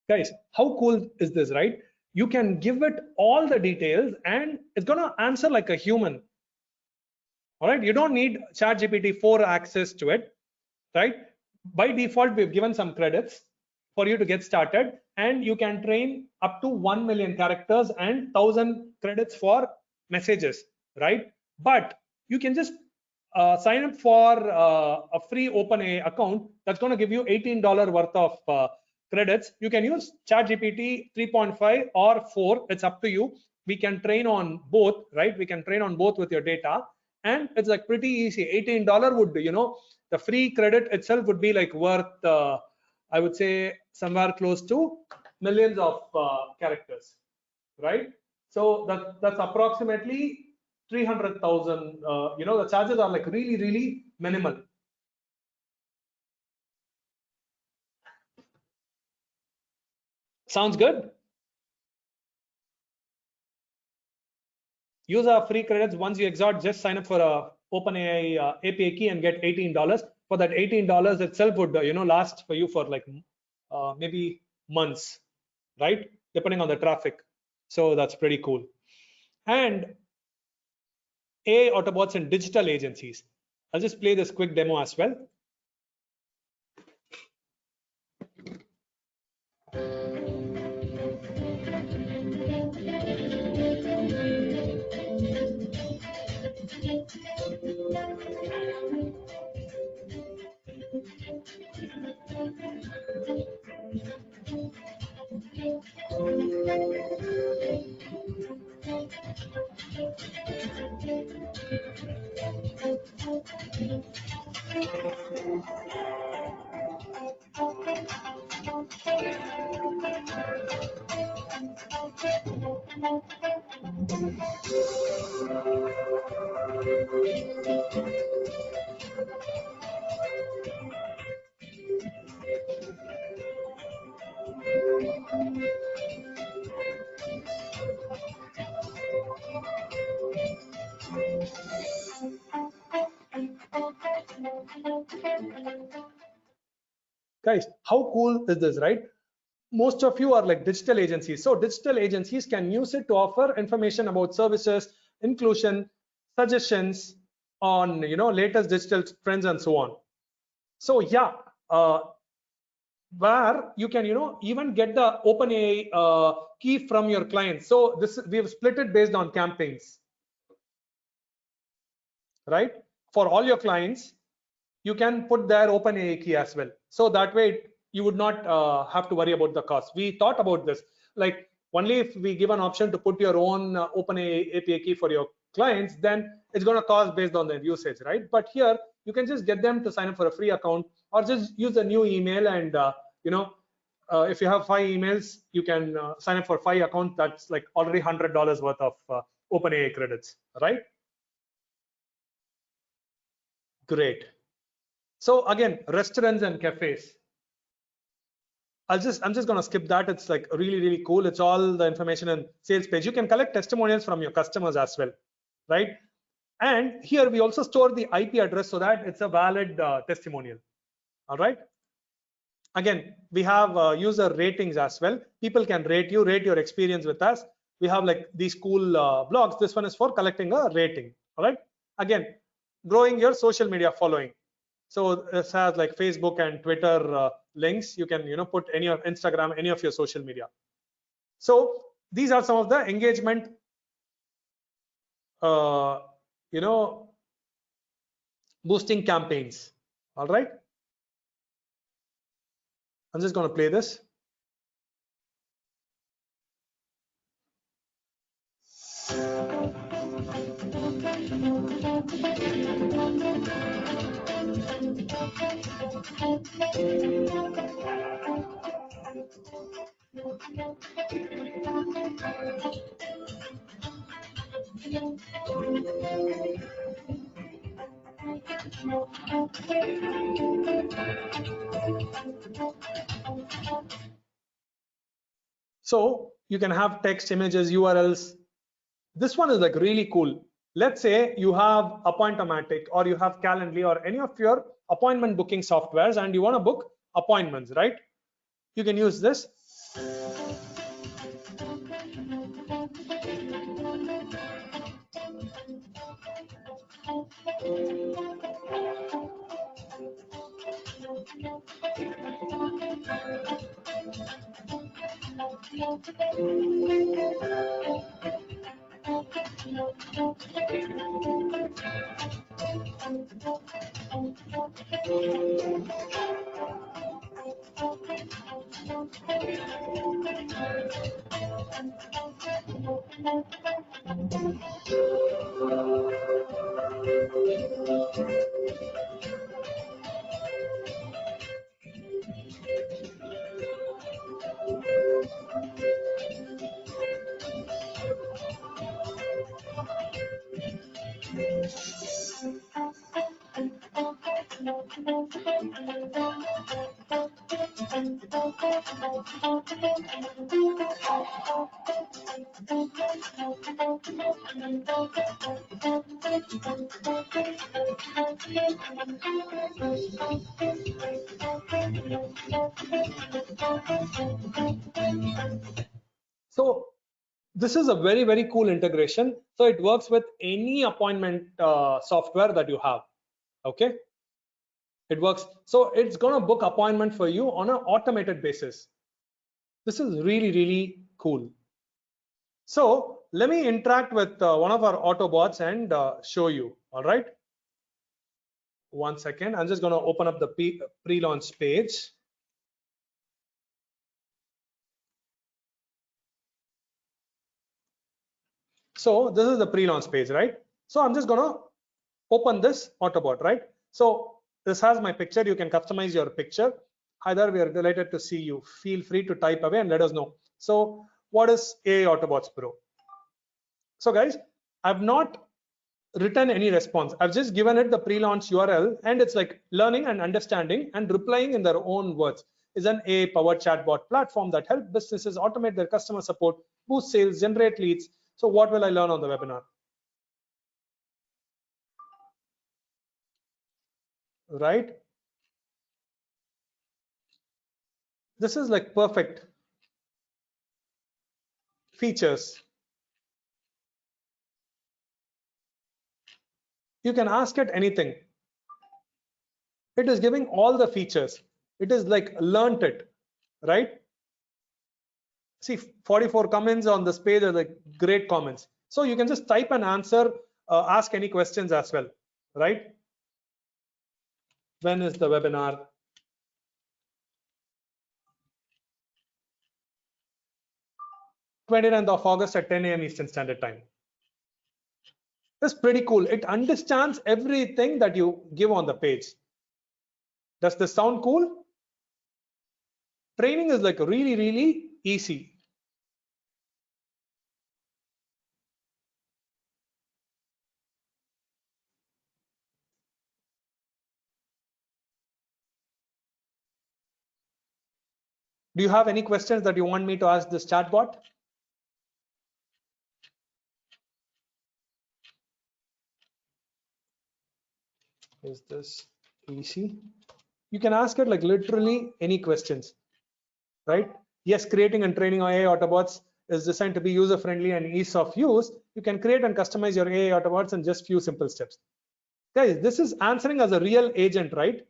Speaker 1: Guys, how cool is this, right? You can give it all the details and it's gonna answer like a human. All right, you don't need ChatGPT 4 access to it, right? By default, we've given some credits for you to get started, and you can train up to 1 million characters and 1,000 credits for messages, right? But you can just sign up for a free OpenAI account that's going to give you $18 worth of credits. You can use ChatGPT 3.5 or 4. It's up to you. We can train on both, right? We can train on both with your data, and it's like pretty easy. $18 would, the free credit itself would be like worth, I would say, somewhere close to millions of characters, right? So that's approximately 300,000. The charges are like really, really minimal. Sounds good? Use our free credits. Once you exhaust, just sign up for a OpenAI API key and get $18. For that $18 itself would last for you for like maybe months, right? Depending on the traffic. So that's pretty cool. And AI Autobots and digital agencies. I'll just play this quick demo as well. Guys, how cool is this, right? Most of you are like digital agencies. So digital agencies can use it to offer information about services, inclusion, suggestions on latest digital trends and so on. So yeah, where you can even get the OpenAI key from your clients. So this we have split it based on campaigns, right? For all your clients, you can put their OpenAI key as well. So that way you would not have to worry about the cost. We thought about this, like only if we give an option to put your own OpenAI API key for your clients, then it's going to cost based on their usage, right? But here you can just get them to sign up for a free account, or just use a new email, and if you have 5 emails, you can sign up for 5 accounts. That's like already $100 worth of OpenAI credits, right? Great. So again, restaurants and cafes. I'm just going to skip that. It's like really, really cool. It's all the information in sales page. You can collect testimonials from your customers as well, right? And here we also store the IP address so that it's a valid testimonial. All right. Again, we have user ratings as well. People can rate you, rate your experience with us. We have like these cool blogs. This one is for collecting a rating. All right. Again, growing your social media following. So this has like Facebook and Twitter links. You can put any of Instagram, any of your social media. So these are some of the engagement uh, boosting campaigns. All right. I'm just going to play this. So you can have text, images, URLs. This one is like really cool. Let's say you have Appointomatic or you have Calendly or any of your appointment booking softwares and you want to book appointments, right? You can use this. So this is a very, very cool integration. So it works with any appointment software that you have. Okay. It works. So it's going to book appointment for you on an automated basis. This is really, really cool. So let me interact with one of our Autobots and show you. All right. 1 second. I'm just going to open up the pre-launch page. So this is the pre-launch page, right? So I'm just going to open this Autobot, right? So this has my picture. You can customize your picture. Either we are delighted to see you. Feel free to type away and let us know. So what is AI AutoBots Pro? So guys, I've not written any response. I've just given it the pre-launch URL and it's like learning and understanding and replying in their own words. Is an AI powered chatbot platform that helps businesses automate their customer support, boost sales, generate leads. So what will I learn on the webinar? Right? This is like perfect features. You can ask it anything. It is giving all the features. It is like learnt it, right? See, 44 comments on this page are like great comments. So you can just type an answer, ask any questions as well, right? When is the webinar? Of August at 10 a.m. Eastern Standard Time. That's pretty cool. It understands everything that you give on the page. Does this sound cool? Training is like really, really easy. Do you have any questions that you want me to ask this chatbot? Is this easy? You can ask it like literally any questions, right? Yes, creating and training AI Autobots is designed to be user friendly and ease of use. You can create and customize your AI Autobots in just few simple steps. Guys, this is answering as a real agent, right?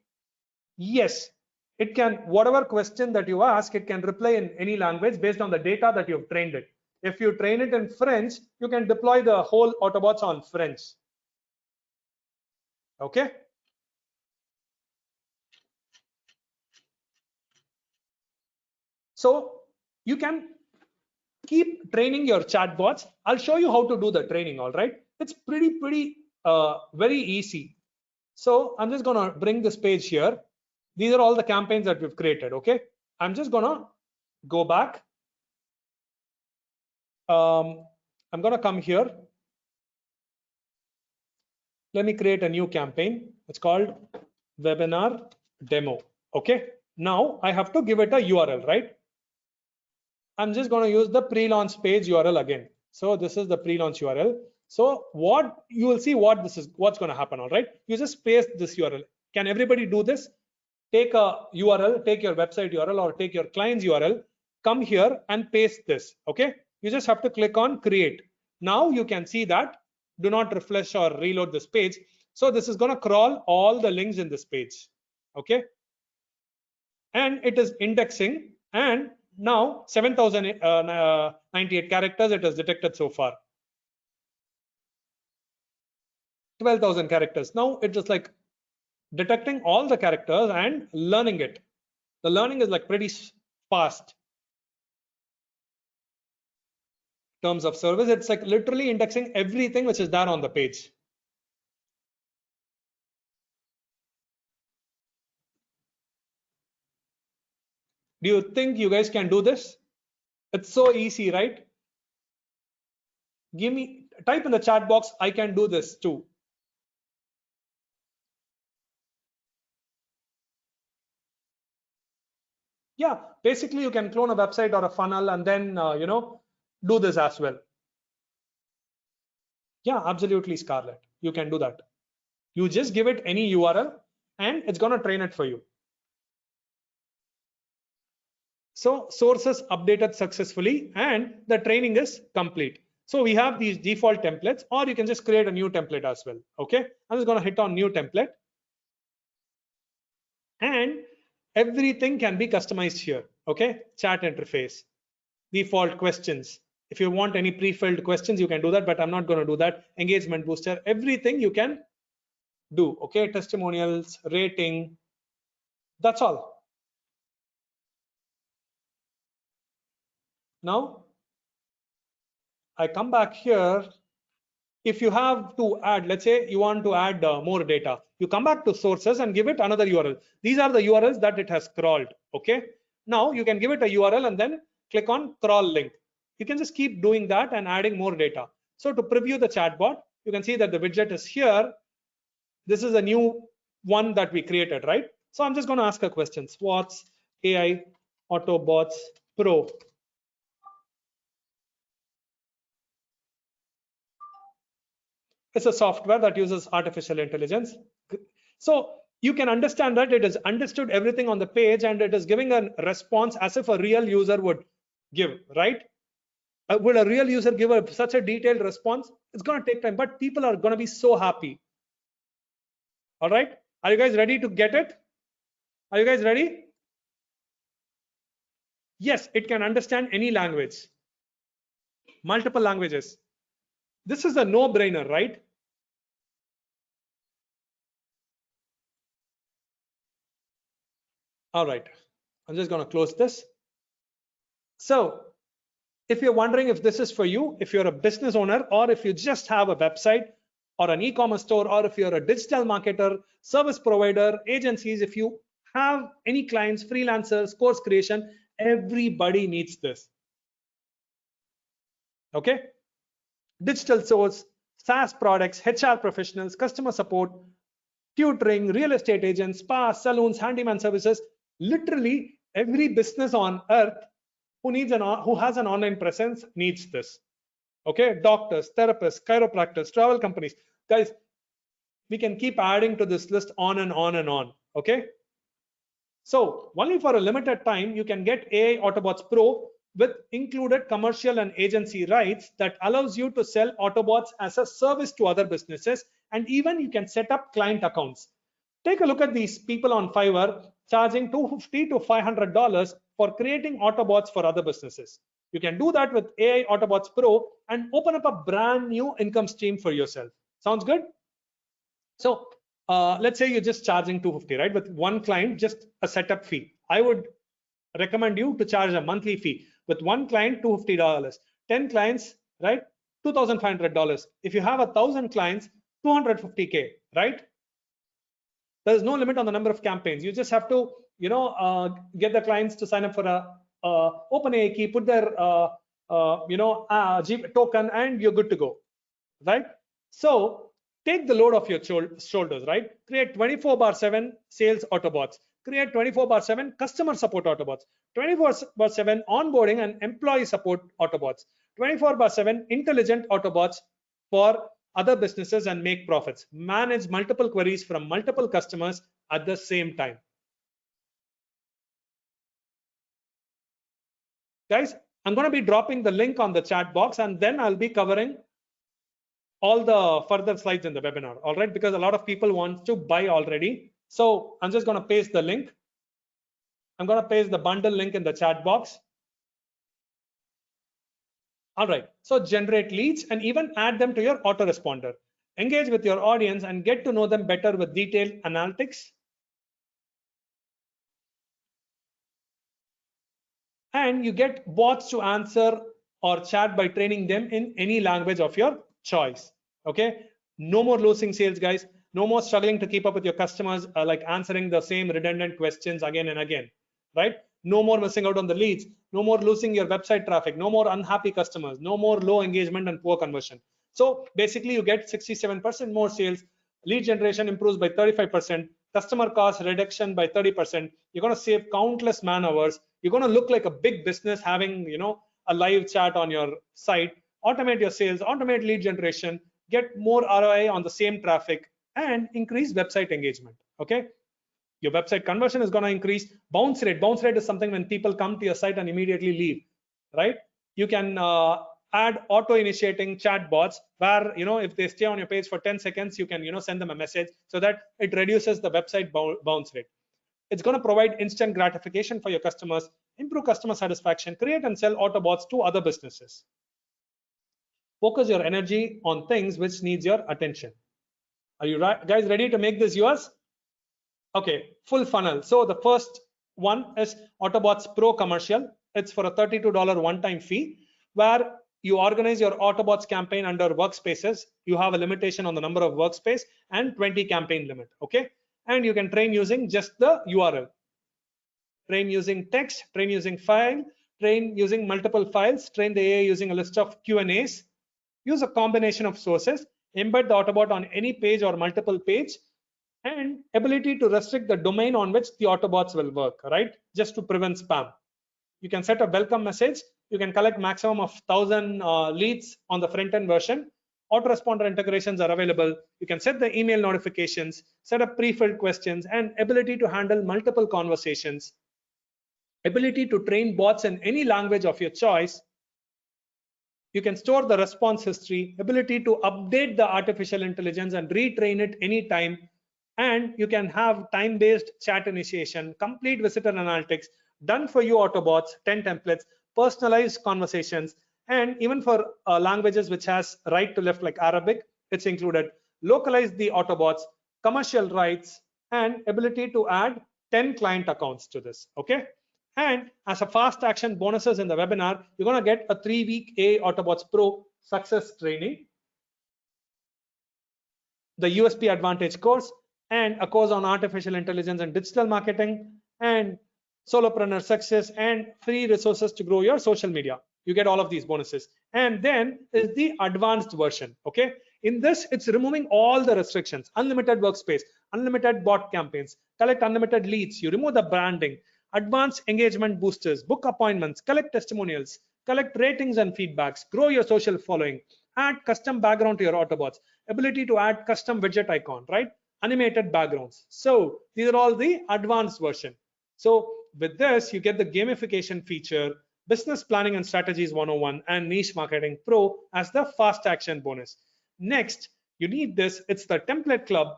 Speaker 1: Yes, it can, whatever question that you ask, it can reply in any language based on the data that you've trained it. If you train it in French, you can deploy the whole Autobots on French. Okay. So you can keep training your chatbots. I'll show you how to do the training. All right. It's pretty very easy. So I'm just gonna bring this page here. These are all the campaigns that we've created. Okay. I'm just gonna go back. I'm gonna come here. Let me create a new campaign. It's called webinar demo. Okay. Now I have to give it a URL, right? I'm just going to use the pre-launch page URL again. So this is the pre-launch URL. So what you will see what this is, what's going to happen. All right. You just paste this URL. Can everybody do this? Take a URL, take your website URL or take your client's URL, come here and paste this. Okay. You just have to click on create. Now you can see that do not refresh or reload this page. So this is going to crawl all the links in this page. Okay. And it is indexing, and now 7,098 characters it has detected so far. 12,000 characters. Now it is like detecting all the characters and learning it. The learning is like pretty fast. Terms of service, it's like literally indexing everything which is there on the page. Do you think you guys can do this? It's so easy, right? Give me, type in the chat box, I can do this too. Yeah, basically you can clone a website or a funnel and then do this as well. Yeah, absolutely, Scarlett. You can do that. You just give it any URL and it's going to train it for you. So sources updated successfully and the training is complete. So we have these default templates, or you can just create a new template as well. Okay, I'm just going to hit on new template, and everything can be customized here. Okay, chat interface, default questions. If you want any pre-filled questions, you can do that, but I'm not going to do that. Engagement booster, everything you can do. Okay, testimonials, rating, that's all. Now I come back here. If you have to add, let's say you want to add more data, you come back to sources and give it another URL. These are the URLs that it has crawled. Okay, now you can give it a URL and then click on crawl link. You can just keep doing that and adding more data. So to preview the chatbot, you can see that the widget is here. This is a new one that we created, right? So I'm just going to ask a question. What's AI AutoBots Pro? It's a software that uses artificial intelligence. So you can understand that it has understood everything on the page and it is giving a response as if a real user would give, right? Would a real user give such a detailed response? It's going to take time, but people are going to be so happy. All right. Are you guys ready to get it? Are you guys ready? Yes, it can understand any language, multiple languages. This is a no-brainer, right? All right, I'm just going to close this. So if you're wondering if this is for you, if you're a business owner, or if you just have a website or an e-commerce store, or if you're a digital marketer, service provider, agencies, if you have any clients, freelancers, course creation, everybody needs this. Okay, digital source, SaaS products, HR professionals, customer support, tutoring, real estate agents, spas, salons, handyman services. Literally every business on earth who has an online presence needs this. Okay, doctors, therapists, chiropractors, travel companies. Guys, we can keep adding to this list on and on and on. Okay, So only for a limited time, you can get AI AutoBots Pro with included commercial and agency rights that allows you to sell Autobots as a service to other businesses, and even you can set up client accounts. Take a look at these people on Fiverr charging $250 to $500 for creating Autobots for other businesses. You can do that with AI AutoBots Pro and open up a brand new income stream for yourself. Sounds good? So let's say you're just charging $250, right? With one client, just a setup fee. I would recommend you to charge a monthly fee. With one client, $250. 10 clients, right? $2,500. If you have 1,000 clients, 250K, right? There is no limit on the number of campaigns. You just have to, get the clients to sign up for a OpenAI key, put their, token, and you're good to go, right? So take the load off your shoulders, right? Create 24/7 sales Autobots. Create 24/7 customer support Autobots. 24/7 onboarding and employee support Autobots. 24/7 intelligent Autobots for other businesses and make profits. Manage multiple queries from multiple customers at the same time. Guys, I'm going to be dropping the link on the chat box, and then I'll be covering all the further slides in the webinar. All right, because a lot of people want to buy already. So I'm just going to paste the link. I'm going to paste the bundle link in the chat box. All right, so generate leads and even add them to your autoresponder. Engage with your audience and get to know them better with detailed analytics. And you get bots to answer or chat by training them in any language of your choice. Okay, no more losing sales, guys. No more struggling to keep up with your customers, like answering the same redundant questions again and again, right? No more missing out on the leads. No more losing your website traffic. No more unhappy customers. No more low engagement and poor conversion. So basically, you get 67% more sales. Lead generation improves by 35%. Customer cost reduction by 30%. You're going to save countless man hours. You're going to look like a big business having, a live chat on your site. Automate your sales. Automate lead generation. Get more ROI on the same traffic and increase website engagement. Okay. Your website conversion is going to increase. Bounce rate is something when people come to your site and immediately leave, right? You can add auto initiating chat bots where, if they stay on your page for 10 seconds, you can, send them a message so that it reduces the website bounce rate. It's going to provide instant gratification for your customers, improve customer satisfaction, create and sell Autobots to other businesses. Focus your energy on things which needs your attention. Are you guys ready to make this yours? Okay, full funnel. So the first one is AutoBots Pro commercial. It's for a $32 one-time fee where you organize your Autobots campaign under workspaces. You have a limitation on the number of workspace and 20 campaign limit. Okay, and you can train using just the URL. Train using text, train using file, train using multiple files, train the AI using a list of Q&As. Use a combination of sources. Embed the Autobot on any page or multiple page. And ability to restrict the domain on which the Autobots will work, right? Just to prevent spam. You can set a welcome message. You can collect maximum of 1,000 leads on the front end version. Autoresponder integrations are available. You can set the email notifications, set up pre-filled questions, and ability to handle multiple conversations. Ability to train bots in any language of your choice. You can store the response history. Ability to update the artificial intelligence and retrain it anytime. And you can have time-based chat initiation, complete visitor analytics, done for you Autobots, 10 templates, personalized conversations, and even for languages which has right to left like Arabic, it's included. Localize the Autobots, commercial rights, and ability to add 10 client accounts to this. Okay. And as a fast action bonuses in the webinar, you're going to get a 3-week AI AutoBots Pro success training, the USP Advantage course, and a course on artificial intelligence and digital marketing, and solopreneur success, and free resources to grow your social media. You get all of these bonuses. And then is the advanced version. Okay, in this it's removing all the restrictions: unlimited workspace, unlimited bot campaigns, collect unlimited leads, you remove the branding, advanced engagement boosters, book appointments, collect testimonials, collect ratings and feedbacks, grow your social following, add custom background to your Autobots, ability to add custom widget icon, right? Animated backgrounds. So these are all the advanced version. So with this, you get the gamification feature, business planning and strategies 101, and niche marketing pro as the fast action bonus. Next, you need this. It's the template club.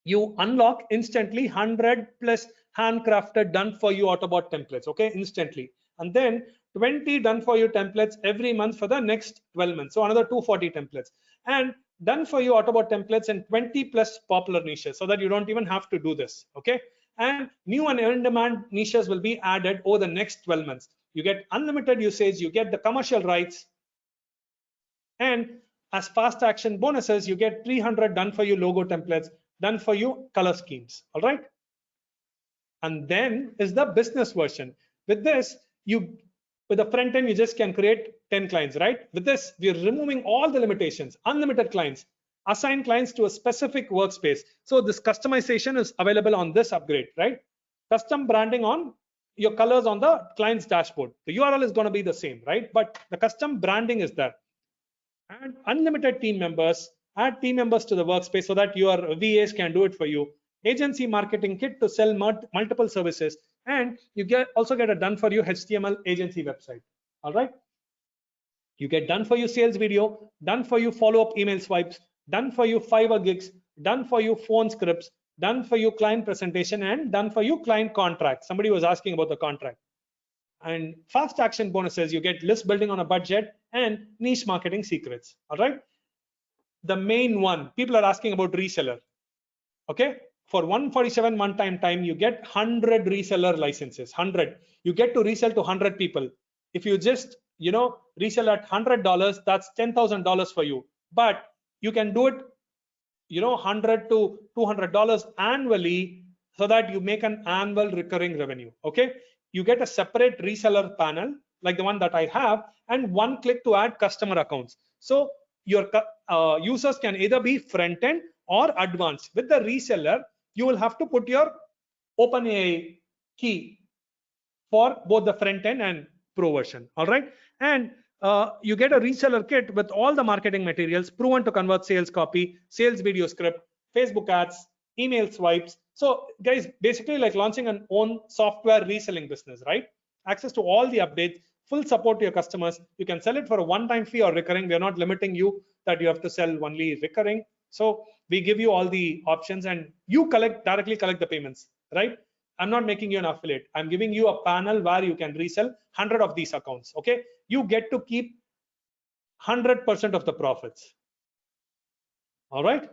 Speaker 1: You unlock instantly 100 plus handcrafted done for you Autobot templates, okay, instantly. And then 20 done for you templates every month for the next 12 months. So another 240 templates. And done for you Autobot templates in 20 plus popular niches, so that you don't even have to do this, okay. And new and in-demand niches will be added over the next 12 months. You get unlimited usage, you get the commercial rights, and as fast action bonuses, you get 300 done for you logo templates, done for you color schemes. All right. And then is the business version. With this, with the front end, you just can create 10 clients, right? With this, we're removing all the limitations, unlimited clients, assign clients to a specific workspace. So this customization is available on this upgrade, right? Custom branding on your colors on the client's dashboard. The URL is going to be the same, right? But the custom branding is there. And unlimited team members, add team members to the workspace so that your VAs can do it for you. Agency marketing kit to sell multiple services, and you also get a done for you HTML agency website. All right. You get done for you sales video, done for you follow-up email swipes, done for you Fiverr gigs, done for you phone scripts, done for you client presentation, and done for you client contract. Somebody was asking about the contract. And fast action bonuses, you get list building on a budget and niche marketing secrets. All right. The main one, people are asking about reseller. Okay. For 147 one-time time, you get 100 reseller licenses. 100. You get to resell to 100 people. If you just, resell at $100, that's $10,000 for you. But you can do it, $100 to $200 annually, so that you make an annual recurring revenue. Okay. You get a separate reseller panel like the one that I have, and one click to add customer accounts. So your users can either be front end or advanced. With the reseller, you will have to put your OpenAI key for both the front end and pro version. All right. And you get a reseller kit with all the marketing materials, proven to convert sales copy, sales video script, Facebook ads, email swipes. So guys, basically like launching an own software reselling business, right? Access to all the updates, full support to your customers. You can sell it for a one-time fee or recurring. We're not limiting you that you have to sell only recurring. So we give you all the options, and you directly collect the payments, right? I'm not making you an affiliate. I'm giving you a panel where you can resell 100 of these accounts. Okay. You get to keep 100% of the profits. All right.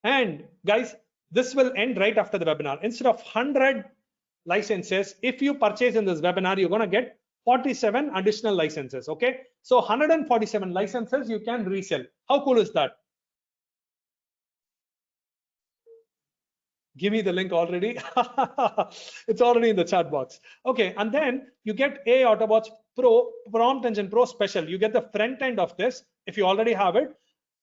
Speaker 1: And guys, this will end right after the webinar. Instead of 100 licenses, if you purchase in this webinar, you're going to get 47 additional licenses. Okay. So 147 licenses you can resell. How cool is that? Give me the link already. It's already in the chat box. Okay. And then you get AI AutoBots Pro, Prompt Engine Pro Special. You get the front end of this. If you already have it,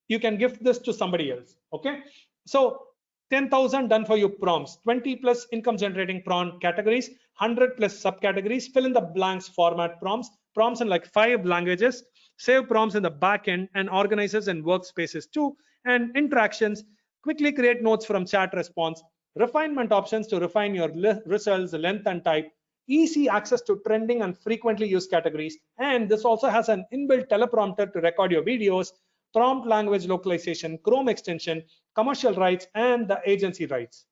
Speaker 1: you can gift this to somebody else. Okay. So 10,000 done for you prompts, 20 plus income generating prompt categories, 100 plus subcategories, fill in the blanks format prompts in like 5 languages, save prompts in the backend and organizers and workspaces too, and interactions, quickly create notes from chat response, refinement options to refine your results, length and type, easy access to trending and frequently used categories. And this also has an inbuilt teleprompter to record your videos, prompt language localization, Chrome extension, commercial rights, and the agency rights.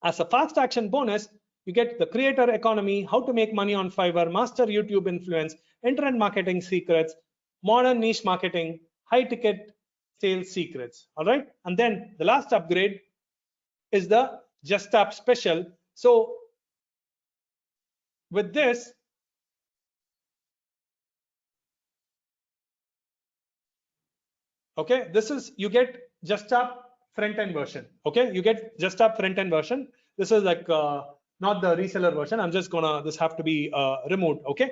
Speaker 1: As a fast action bonus, you get the creator economy, how to make money on Fiverr, master YouTube influence, internet marketing secrets, modern niche marketing, high ticket sales secrets. All right. And then the last upgrade is the Just Tap Special. So with this, okay, this is, you get Just Tap front end version. Okay, you get Just Tap front end version. This is like not the reseller version. I'm just gonna, this have to be removed. Okay,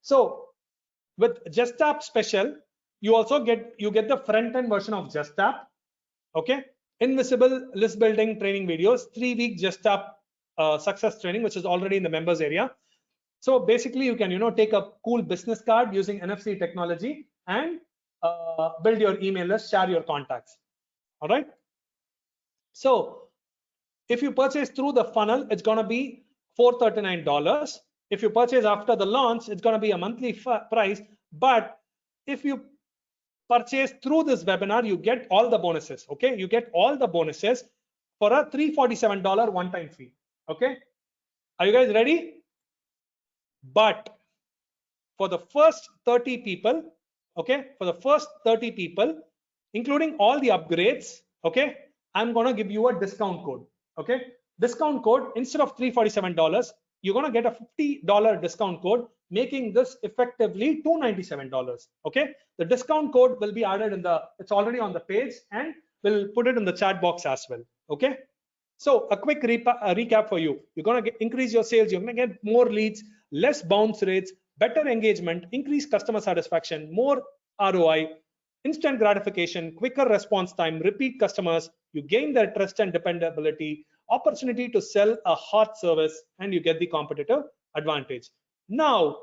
Speaker 1: so with Just Tap Special, you also get the front end version of Just Tap. Okay, invisible list building training videos, 3-week Just Tap success training, which is already in the members area. So basically, you can take a cool business card using NFC technology and build your email list, share your contacts. All right. So if you purchase through the funnel, it's going to be $439. If you purchase after the launch, it's going to be a monthly price. But if you purchase through this webinar, you get all the bonuses. Okay, you get all the bonuses for a $347 one-time fee. Okay, are you guys ready? But for the first 30 people, okay, for the first 30 people, including all the upgrades, okay, I'm gonna give you a discount code. Okay, discount code, instead of $347, you're gonna get a $50 discount code, making this effectively $297. Okay, the discount code will be added in the, it's already on the page, and we'll put it in the chat box as well. Okay, so a quick recap for you. You're gonna increase your sales, you're gonna get more leads, less bounce rates, better engagement, increased customer satisfaction, more ROI, instant gratification, quicker response time, repeat customers, you gain their trust and dependability, opportunity to sell a hot service, and you get the competitive advantage. Now,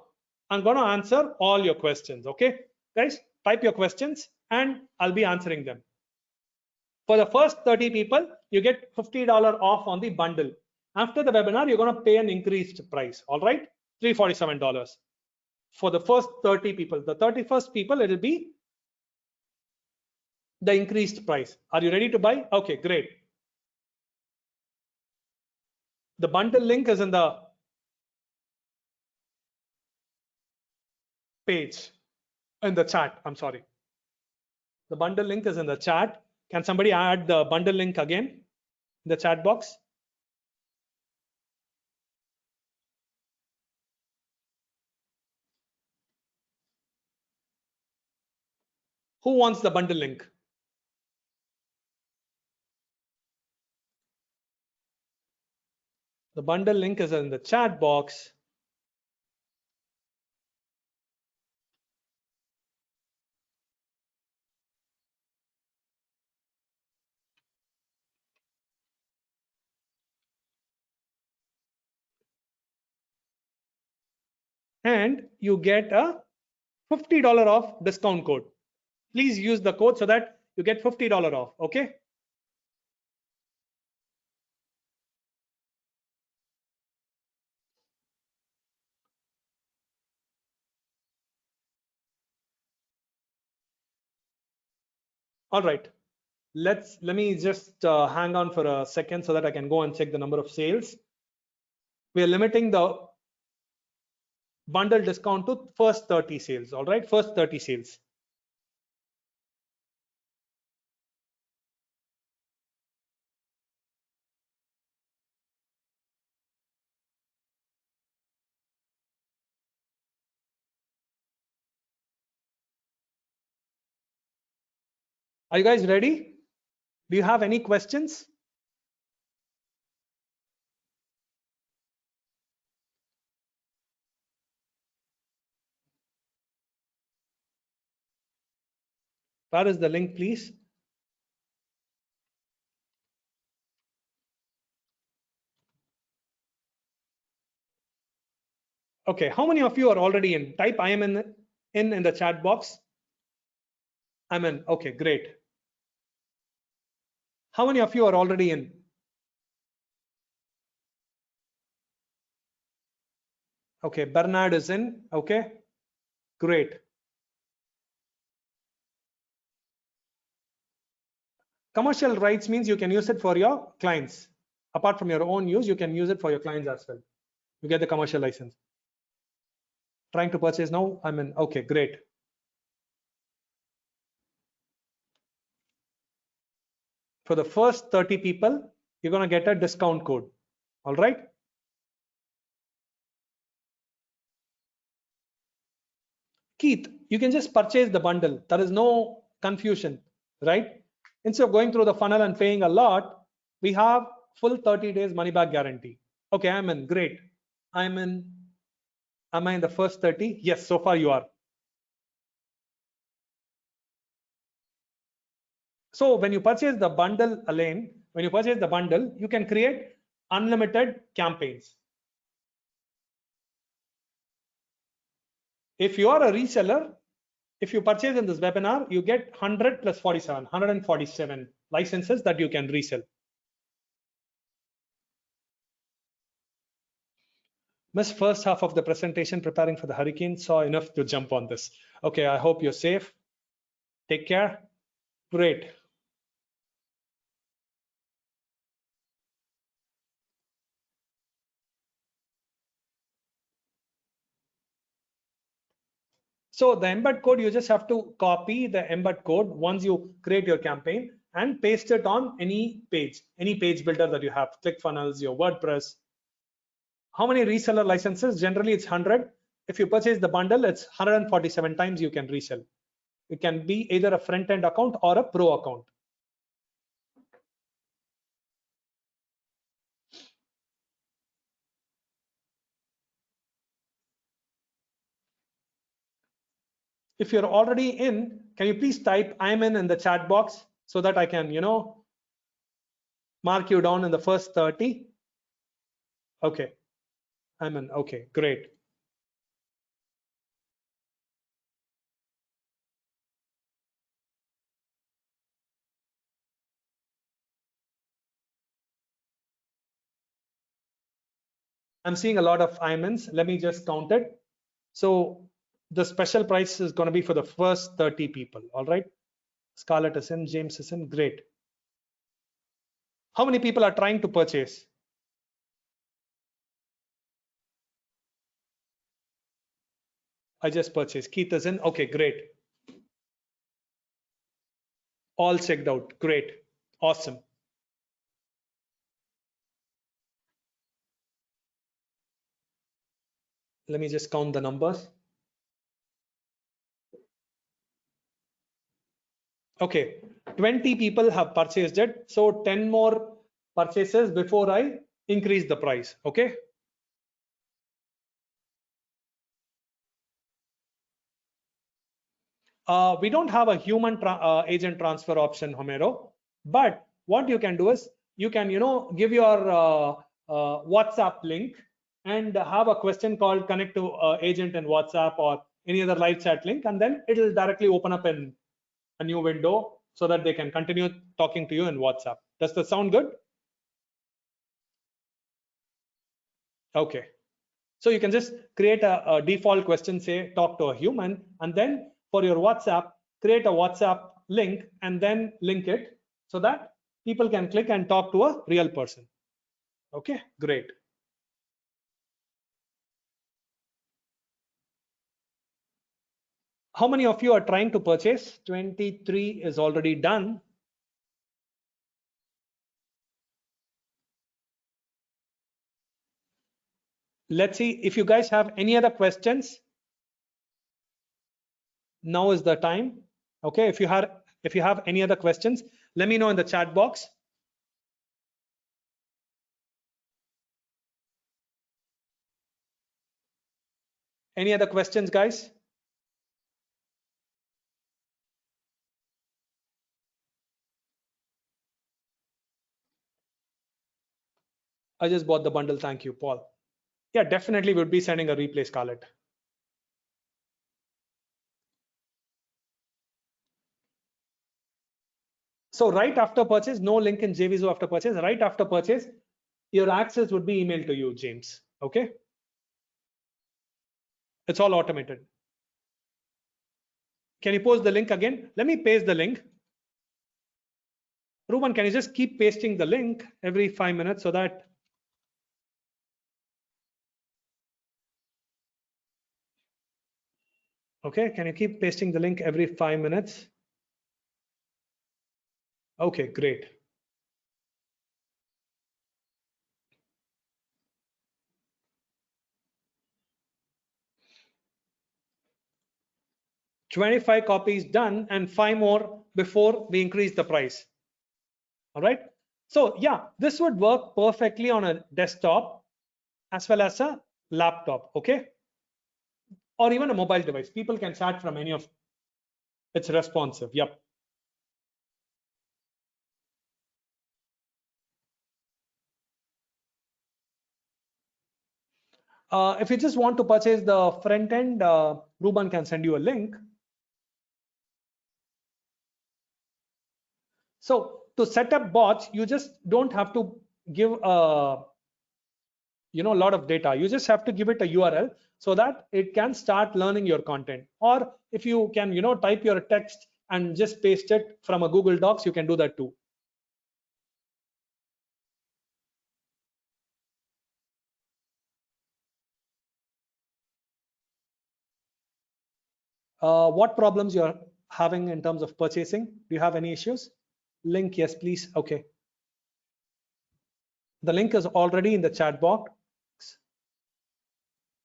Speaker 1: I'm going to answer all your questions. Okay, guys, type your questions and I'll be answering them. For the first 30 people, you get $50 off on the bundle. After the webinar, you're going to pay an increased price. All right, $347. For the first 30 people, the 31st people, it will be the increased price. Are you ready to buy? Okay, great. The bundle link is in the page, in the chat. I'm sorry. The bundle link is in the chat. Can somebody add the bundle link again in the chat box? Who wants the bundle link? The bundle link is in the chat box. And you get a $50 off discount code. Please use the code so that you get $50 off. Okay. All right. Let me just hang on for a second so that I can go and check the number of sales. We are limiting the bundle discount to first 30 sales. All right, first 30 sales. Are you guys ready? Do you have any questions? Where is the link, please? Okay, how many of you are already in? Type I am in the chat box. I'm in. Okay, great. How many of you are already in? Okay, Bernard is in. Okay, great. Commercial rights means you can use it for your clients. Apart from your own use, you can use it for your clients as well. You get the commercial license. Trying to purchase now? I'm in. Okay, great. For the first 30 people, you're going to get a discount code. All right. Keith, you can just purchase the bundle. There is no confusion, right? Instead of going through the funnel and paying a lot, we have full 30 days money back guarantee. Okay, I'm in. Great. I'm in. Am I in the first 30? Yes, so far you are. So when you purchase the bundle, Elaine, when you purchase the bundle, you can create unlimited campaigns. If you are a reseller, if you purchase in this webinar, you get 100 plus 47, 147 licenses that you can resell. Missed first half of the presentation preparing for the hurricane, saw enough to jump on this. Okay, I hope you're safe. Take care. Great. So the embed code, you just have to copy the embed code once you create your campaign and paste it on any page builder that you have, ClickFunnels, your WordPress. How many reseller licenses? Generally, it's 100. If you purchase the bundle, it's 147 times you can resell. It can be either a front-end account or a pro account. If you're already in, can you please type I'm in the chat box so that I can, mark you down in the first 30? Okay, I'm in. Okay, great. I'm seeing a lot of IMINs. Let me just count it. So the special price is going to be for the first 30 people. All right. Scarlett is in, James is in. Great. How many people are trying to purchase? I just purchased. Keith is in. Okay, great. All checked out. Great. Awesome. Let me just count the numbers. Okay, 20 people have purchased it. So 10 more purchases before I increase the price. Okay. We don't have a human agent transfer option, Homero. But what you can do is you can, give your WhatsApp link and have a question called connect to agent in WhatsApp or any other live chat link, and then it'll directly open up in a new window so that they can continue talking to you in WhatsApp. Does that sound good? Okay. So you can just create a default question, say talk to a human, and then for your WhatsApp, create a WhatsApp link and then link it so that people can click and talk to a real person. Okay, great. How many of you are trying to purchase? 23 is already done. Let's see if you guys have any other questions. Now is the time. Okay, if you have any other questions, let me know in the chat box. Any other questions, guys? I just bought the bundle. Thank you, Paul. Yeah, definitely would be sending a replay, Scarlett. So right after purchase, no link in JVZoo after purchase. Right after purchase, your access would be emailed to you, James. Okay. It's all automated. Can you post the link again? Let me paste the link. Ruben, can you just keep pasting the link every 5 minutes so that okay, can you keep pasting the link every 5 minutes? Okay, great. $25 copies done and 5 more before we increase the price. All right. So yeah, this would work perfectly on a desktop as well as a laptop. Okay. Or even a mobile device. People can chat from any of it's responsive. Yep. If you just want to purchase the front end, Ruben can send you a link. So to set up bots, you just don't have to give a lot of data. You just have to give it a URL so that it can start learning your content. Or if you can, type your text and just paste it from a Google Docs, you can do that too. What problems you're having in terms of purchasing? Do you have any issues? Link, yes, please. Okay. The link is already in the chat box.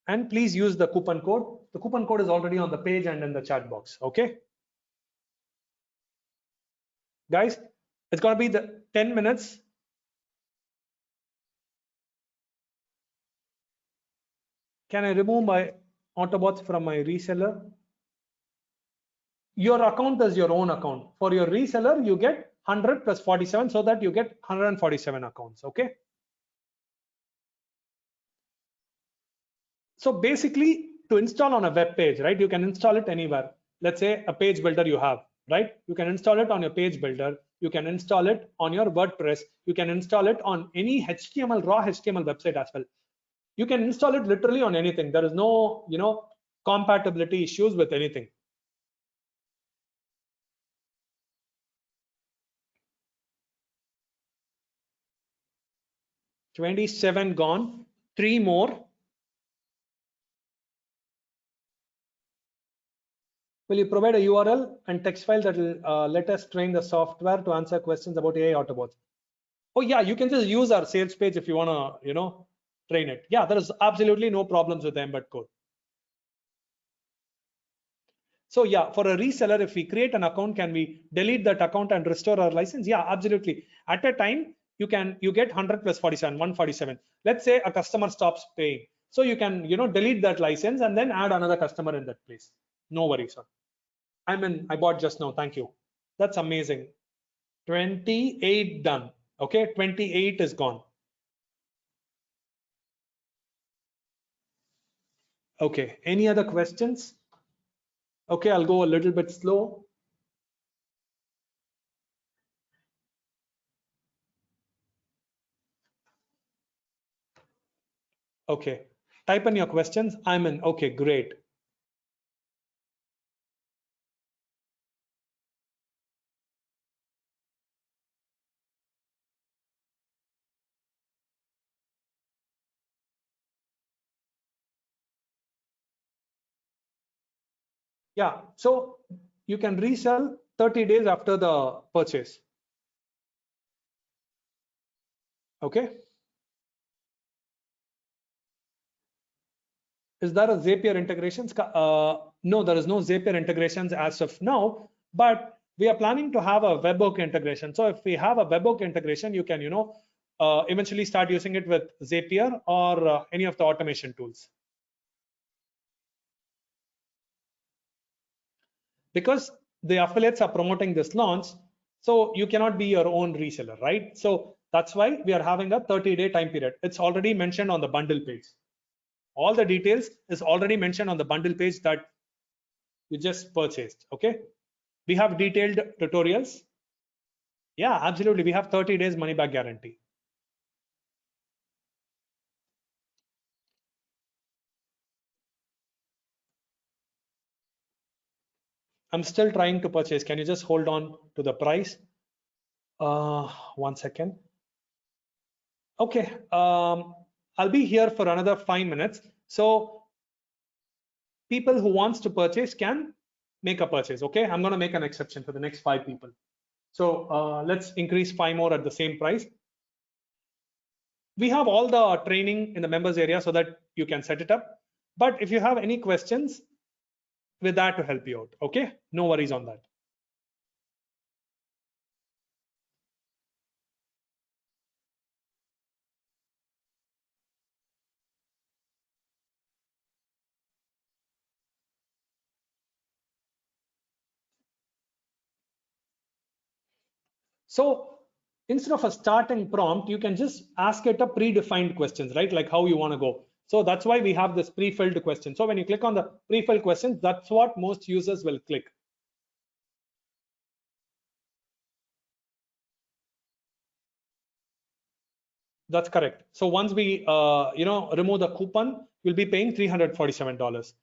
Speaker 1: And please use the coupon code. The coupon code is already on the page and in the chat box. Okay. Guys, it's going to be the 10 minutes. Can I remove my Autobots from my reseller? Your account is your own account. For your reseller, you get 100 plus 47, so that you get 147 accounts. Okay. So basically, to install on a web page, right? You can install it anywhere. Let's say a page builder you have, right? You can install it on your page builder. You can install it on your WordPress. You can install it on any HTML, raw HTML website as well. You can install it literally on anything. There is no, compatibility issues with anything. $27 gone, 3 more. Will you provide a URL and text file that will let us train the software to answer questions about AI AutoBots? Oh yeah, you can just use our sales page if you want to, train it. Yeah, there is absolutely no problems with the embed code. So yeah, for a reseller, if we create an account, can we delete that account and restore our license? Yeah, absolutely. At a time, you get 100 plus 47, 147. Let's say a customer stops paying. So you can, delete that license and then add another customer in that place. No worries, sir. I bought just now. Thank you. That's amazing. 28 done. Okay, 28 is gone. Okay, any other questions? Okay, I'll go a little bit slow. Okay, type in your questions. I'm in. Okay, great. Yeah, so you can resell 30 days after the purchase. Okay. Is there a Zapier integrations? No, there is no Zapier integrations as of now, but we are planning to have a webhook integration. So if we have a webhook integration, you can, eventually start using it with Zapier or any of the automation tools. Because the affiliates are promoting this launch, so you cannot be your own reseller, right? So that's why we are having a 30-day time period. It's already mentioned on the bundle page. All the details is already mentioned on the bundle page that you just purchased. Okay, we have detailed tutorials. Yeah, absolutely. We have 30 days money back guarantee. I'm still trying to purchase. Can you just hold on to the price? 1 second. Okay, I'll be here for another 5 minutes. So people who wants to purchase can make a purchase. Okay, I'm going to make an exception for the next 5 people. So let's increase 5 more at the same price. We have all the training in the members area so that you can set it up. But if you have any questions, we're there to help you out. Okay, no worries on that. So instead of a starting prompt, you can just ask it a predefined questions, right? Like how you want to go. So that's why we have this pre-filled question. So when you click on the pre-filled questions, that's what most users will click. That's correct. So once we remove the coupon, you'll be paying $347.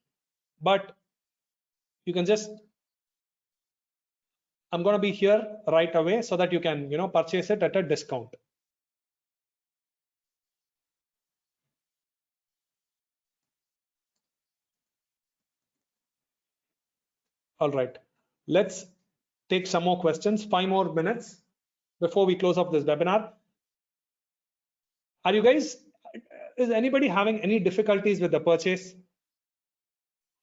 Speaker 1: But you can just, I'm going to be here right away so that you can purchase it at a discount. All right, let's take some more questions. 5 more minutes before we close up this webinar. Are you guys, is anybody having any difficulties with the purchase?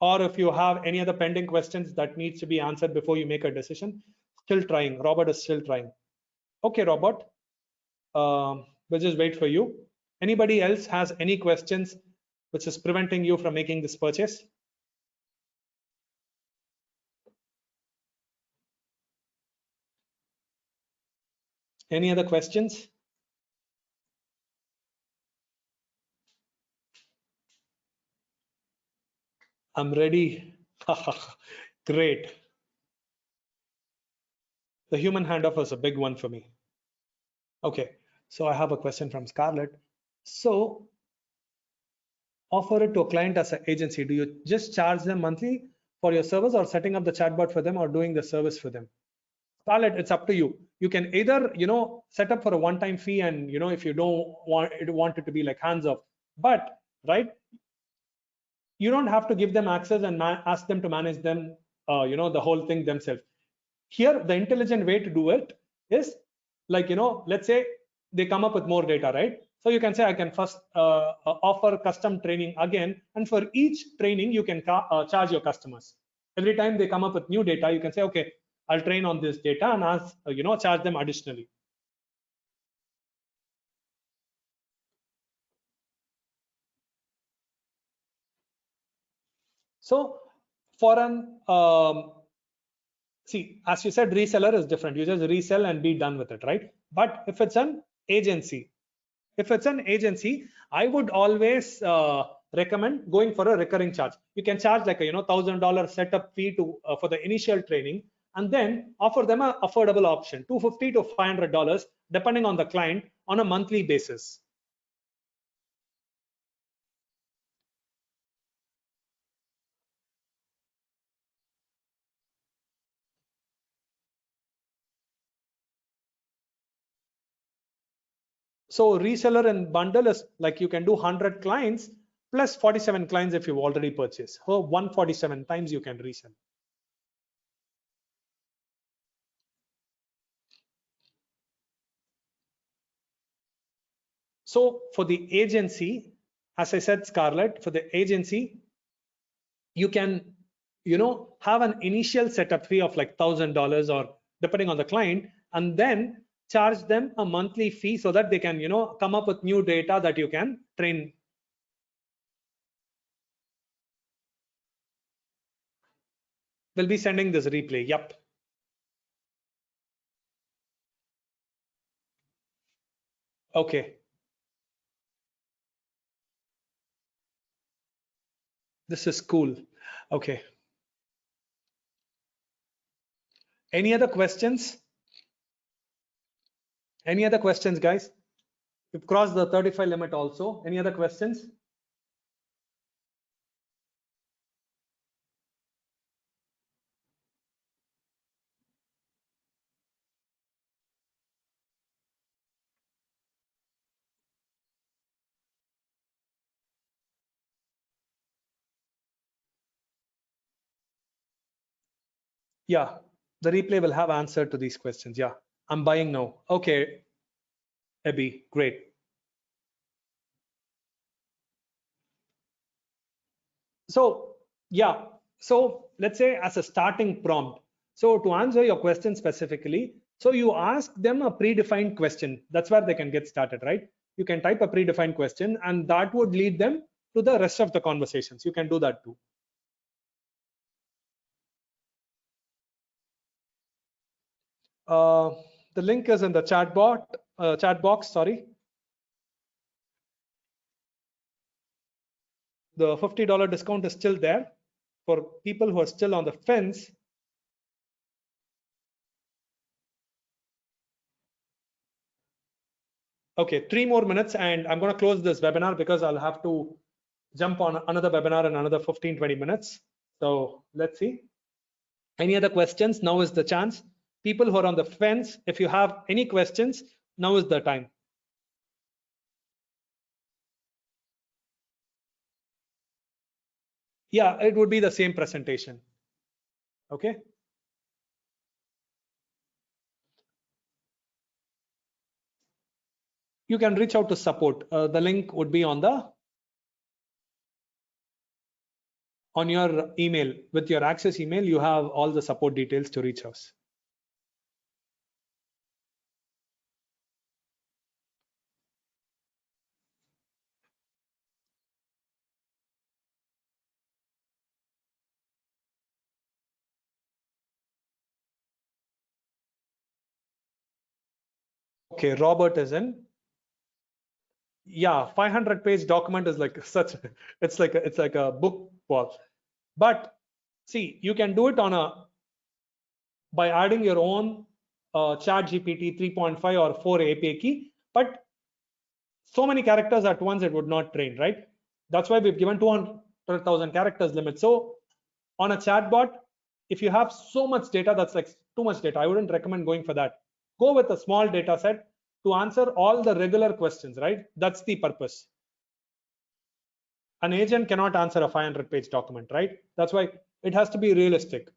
Speaker 1: Or if you have any other pending questions that needs to be answered before you make a decision? Still trying. Robert is still trying. Okay, Robert. We'll just wait for you. Anybody else has any questions which is preventing you from making this purchase? Any other questions? I'm ready. Great. The human handoff was a big one for me. Okay, so I have a question from Scarlett. So offer it to a client as an agency. Do you just charge them monthly for your service, or setting up the chatbot for them, or doing the service for them? Scarlett, it's up to you. You can either set up for a one-time fee, and if you don't want it to be like hands off, but right, you don't have to give them access and ask them to manage them the whole thing themselves. Here the intelligent way to do it is like let's say they come up with more data, right? So you can say I can first offer custom training again, and for each training you can charge your customers. Every time they come up with new data, you can say, okay, I'll train on this data and ask charge them additionally. So for an see, as you said, reseller is different. You just resell and be done with it, right? But if it's an agency, I would always recommend going for a recurring charge. You can charge like a $1,000 setup fee to for the initial training, and then offer them an affordable option, $250 to $500, depending on the client, on a monthly basis. So reseller and bundle is like you can do 100 clients plus 47 clients if you've already purchased. So 147 times you can resell. So for the agency, as I said, Scarlett, for the agency, you can have an initial setup fee of like $1,000 or depending on the client, and then charge them a monthly fee so that they can come up with new data that you can train. We'll be sending this replay. Yep. Okay. This is cool. Okay. Any other questions? Any other questions, guys? We've crossed the 35 limit also. Any other questions? Yeah, the replay will have answer to these questions. Yeah, I'm buying now. Okay, Abby, great. So yeah, so let's say as a starting prompt. So to answer your question specifically, so you ask them a predefined question. That's where they can get started, right? You can type a predefined question, and that would lead them to the rest of the conversations. You can do that too. The link is in the chat box. Sorry. The $50 discount is still there for people who are still on the fence. Okay, 3 more minutes and I'm going to close this webinar because I'll have to jump on another webinar in another 15-20 minutes. So let's see. Any other questions? Now is the chance. People who are on the fence, if you have any questions, now is the time. Yeah, it would be the same presentation. Okay. You can reach out to support. The link would be on your email. With your access email, you have all the support details to reach us. Okay, Robert is in. Yeah, 500-page document is like such. It's like a book wall. But see, you can do it by adding your own chat GPT 3.5 or 4 API key. But so many characters at once, it would not train, right? That's why we've given 200,000 characters limit. So on a chatbot, if you have so much data, that's like too much data. I wouldn't recommend going for that. Go with a small data set to answer all the regular questions, right? That's the purpose. An agent cannot answer a 500-page document, right? That's why it has to be realistic.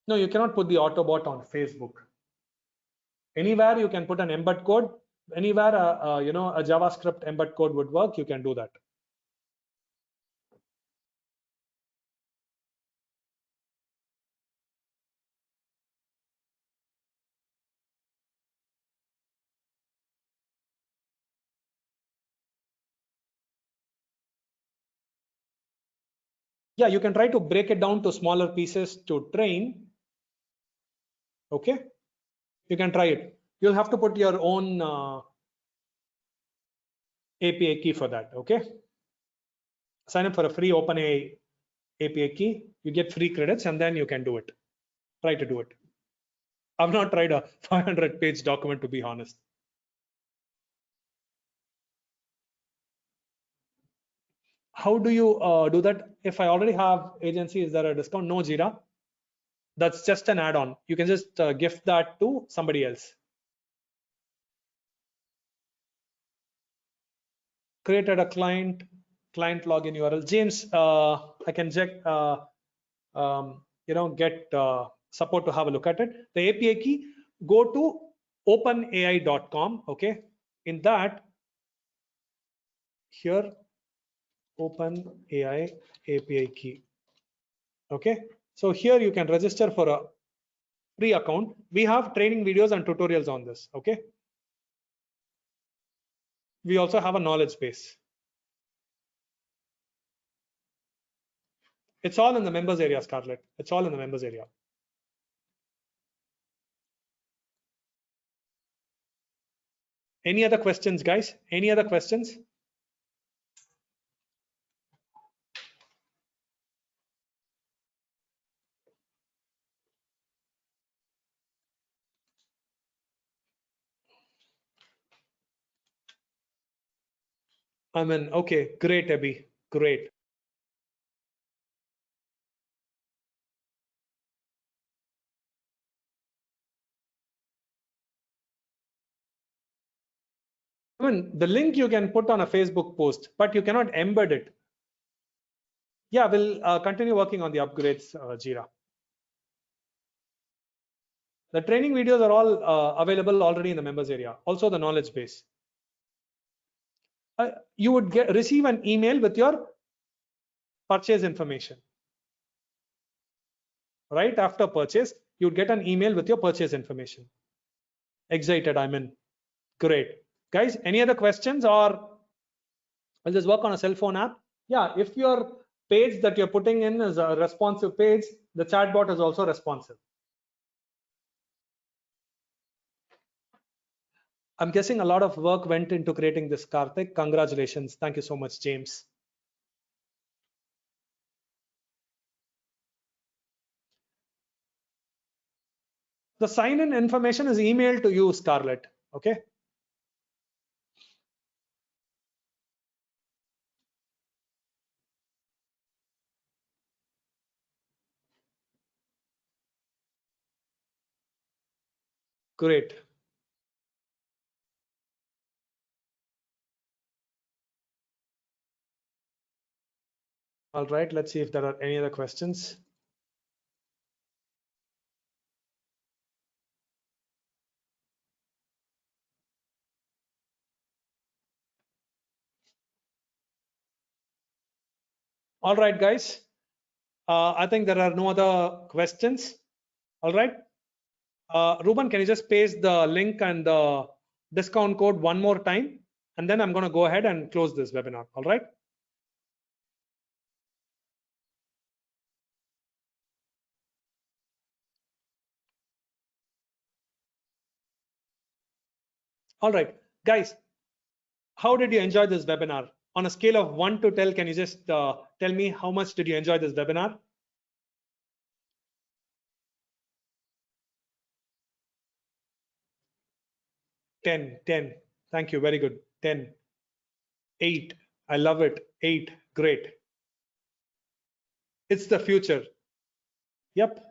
Speaker 1: No, you cannot put the Autobot on Facebook. Anywhere you can put an embed code. Anywhere a JavaScript embed code would work, you can do that. Yeah, you can try to break it down to smaller pieces to train. Okay, you can try it. You'll have to put your own API key for that. Okay, sign up for a free OpenAI API key. You get free credits and then you can do it. Try to do it. I've not tried a 500-page document, to be honest. How do you do that? If I already have agency, is there a discount? No, Jira. That's just an add-on. You can just gift that to somebody else. Created a client login URL. James, I can check, get support to have a look at it. The API key, go to openai.com. Okay, in that, here, OpenAI API key. Okay, so here you can register for a free account. We have training videos and tutorials on this. Okay, we also have a knowledge base. It's all in the members area, Scarlett. It's all in the members area. Any other questions, guys? Any other questions? I mean, okay, great, Abby, great. I mean, the link you can put on a Facebook post, but you cannot embed it. Yeah, we'll continue working on the upgrades, Jira. The training videos are all available already in the members area. Also the knowledge base. You would receive an email with your purchase information. Right after purchase, you would get an email with your purchase information. Excited, I'm in. Great. Guys, any other questions, or will this work on a cell phone app? Yeah, if your page that you're putting in is a responsive page, the chatbot is also responsive. I'm guessing a lot of work went into creating this, Karthik. Congratulations. Thank you so much, James. The sign-in information is emailed to you, Scarlett. Okay. Great. All right, let's see if there are any other questions. All right, guys. I think there are no other questions. All right. Ruben, can you just paste the link and the discount code one more time? And then I'm going to go ahead and close this webinar. All right. All right, guys. How did you enjoy this webinar? On a scale of 1 to 10, can you just tell me how much did you enjoy this webinar? 10, 10. Thank you. Very good. 10. 8. I love it. 8. Great. It's the future. Yep.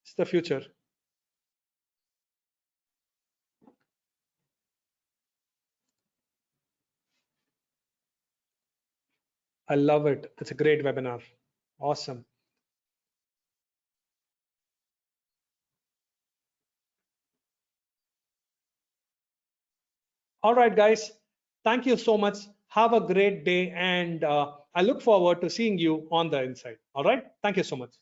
Speaker 1: It's the future. I love it. It's a great webinar. Awesome. All right, guys. Thank you so much. Have a great day. And I look forward to seeing you on the inside. All right. Thank you so much.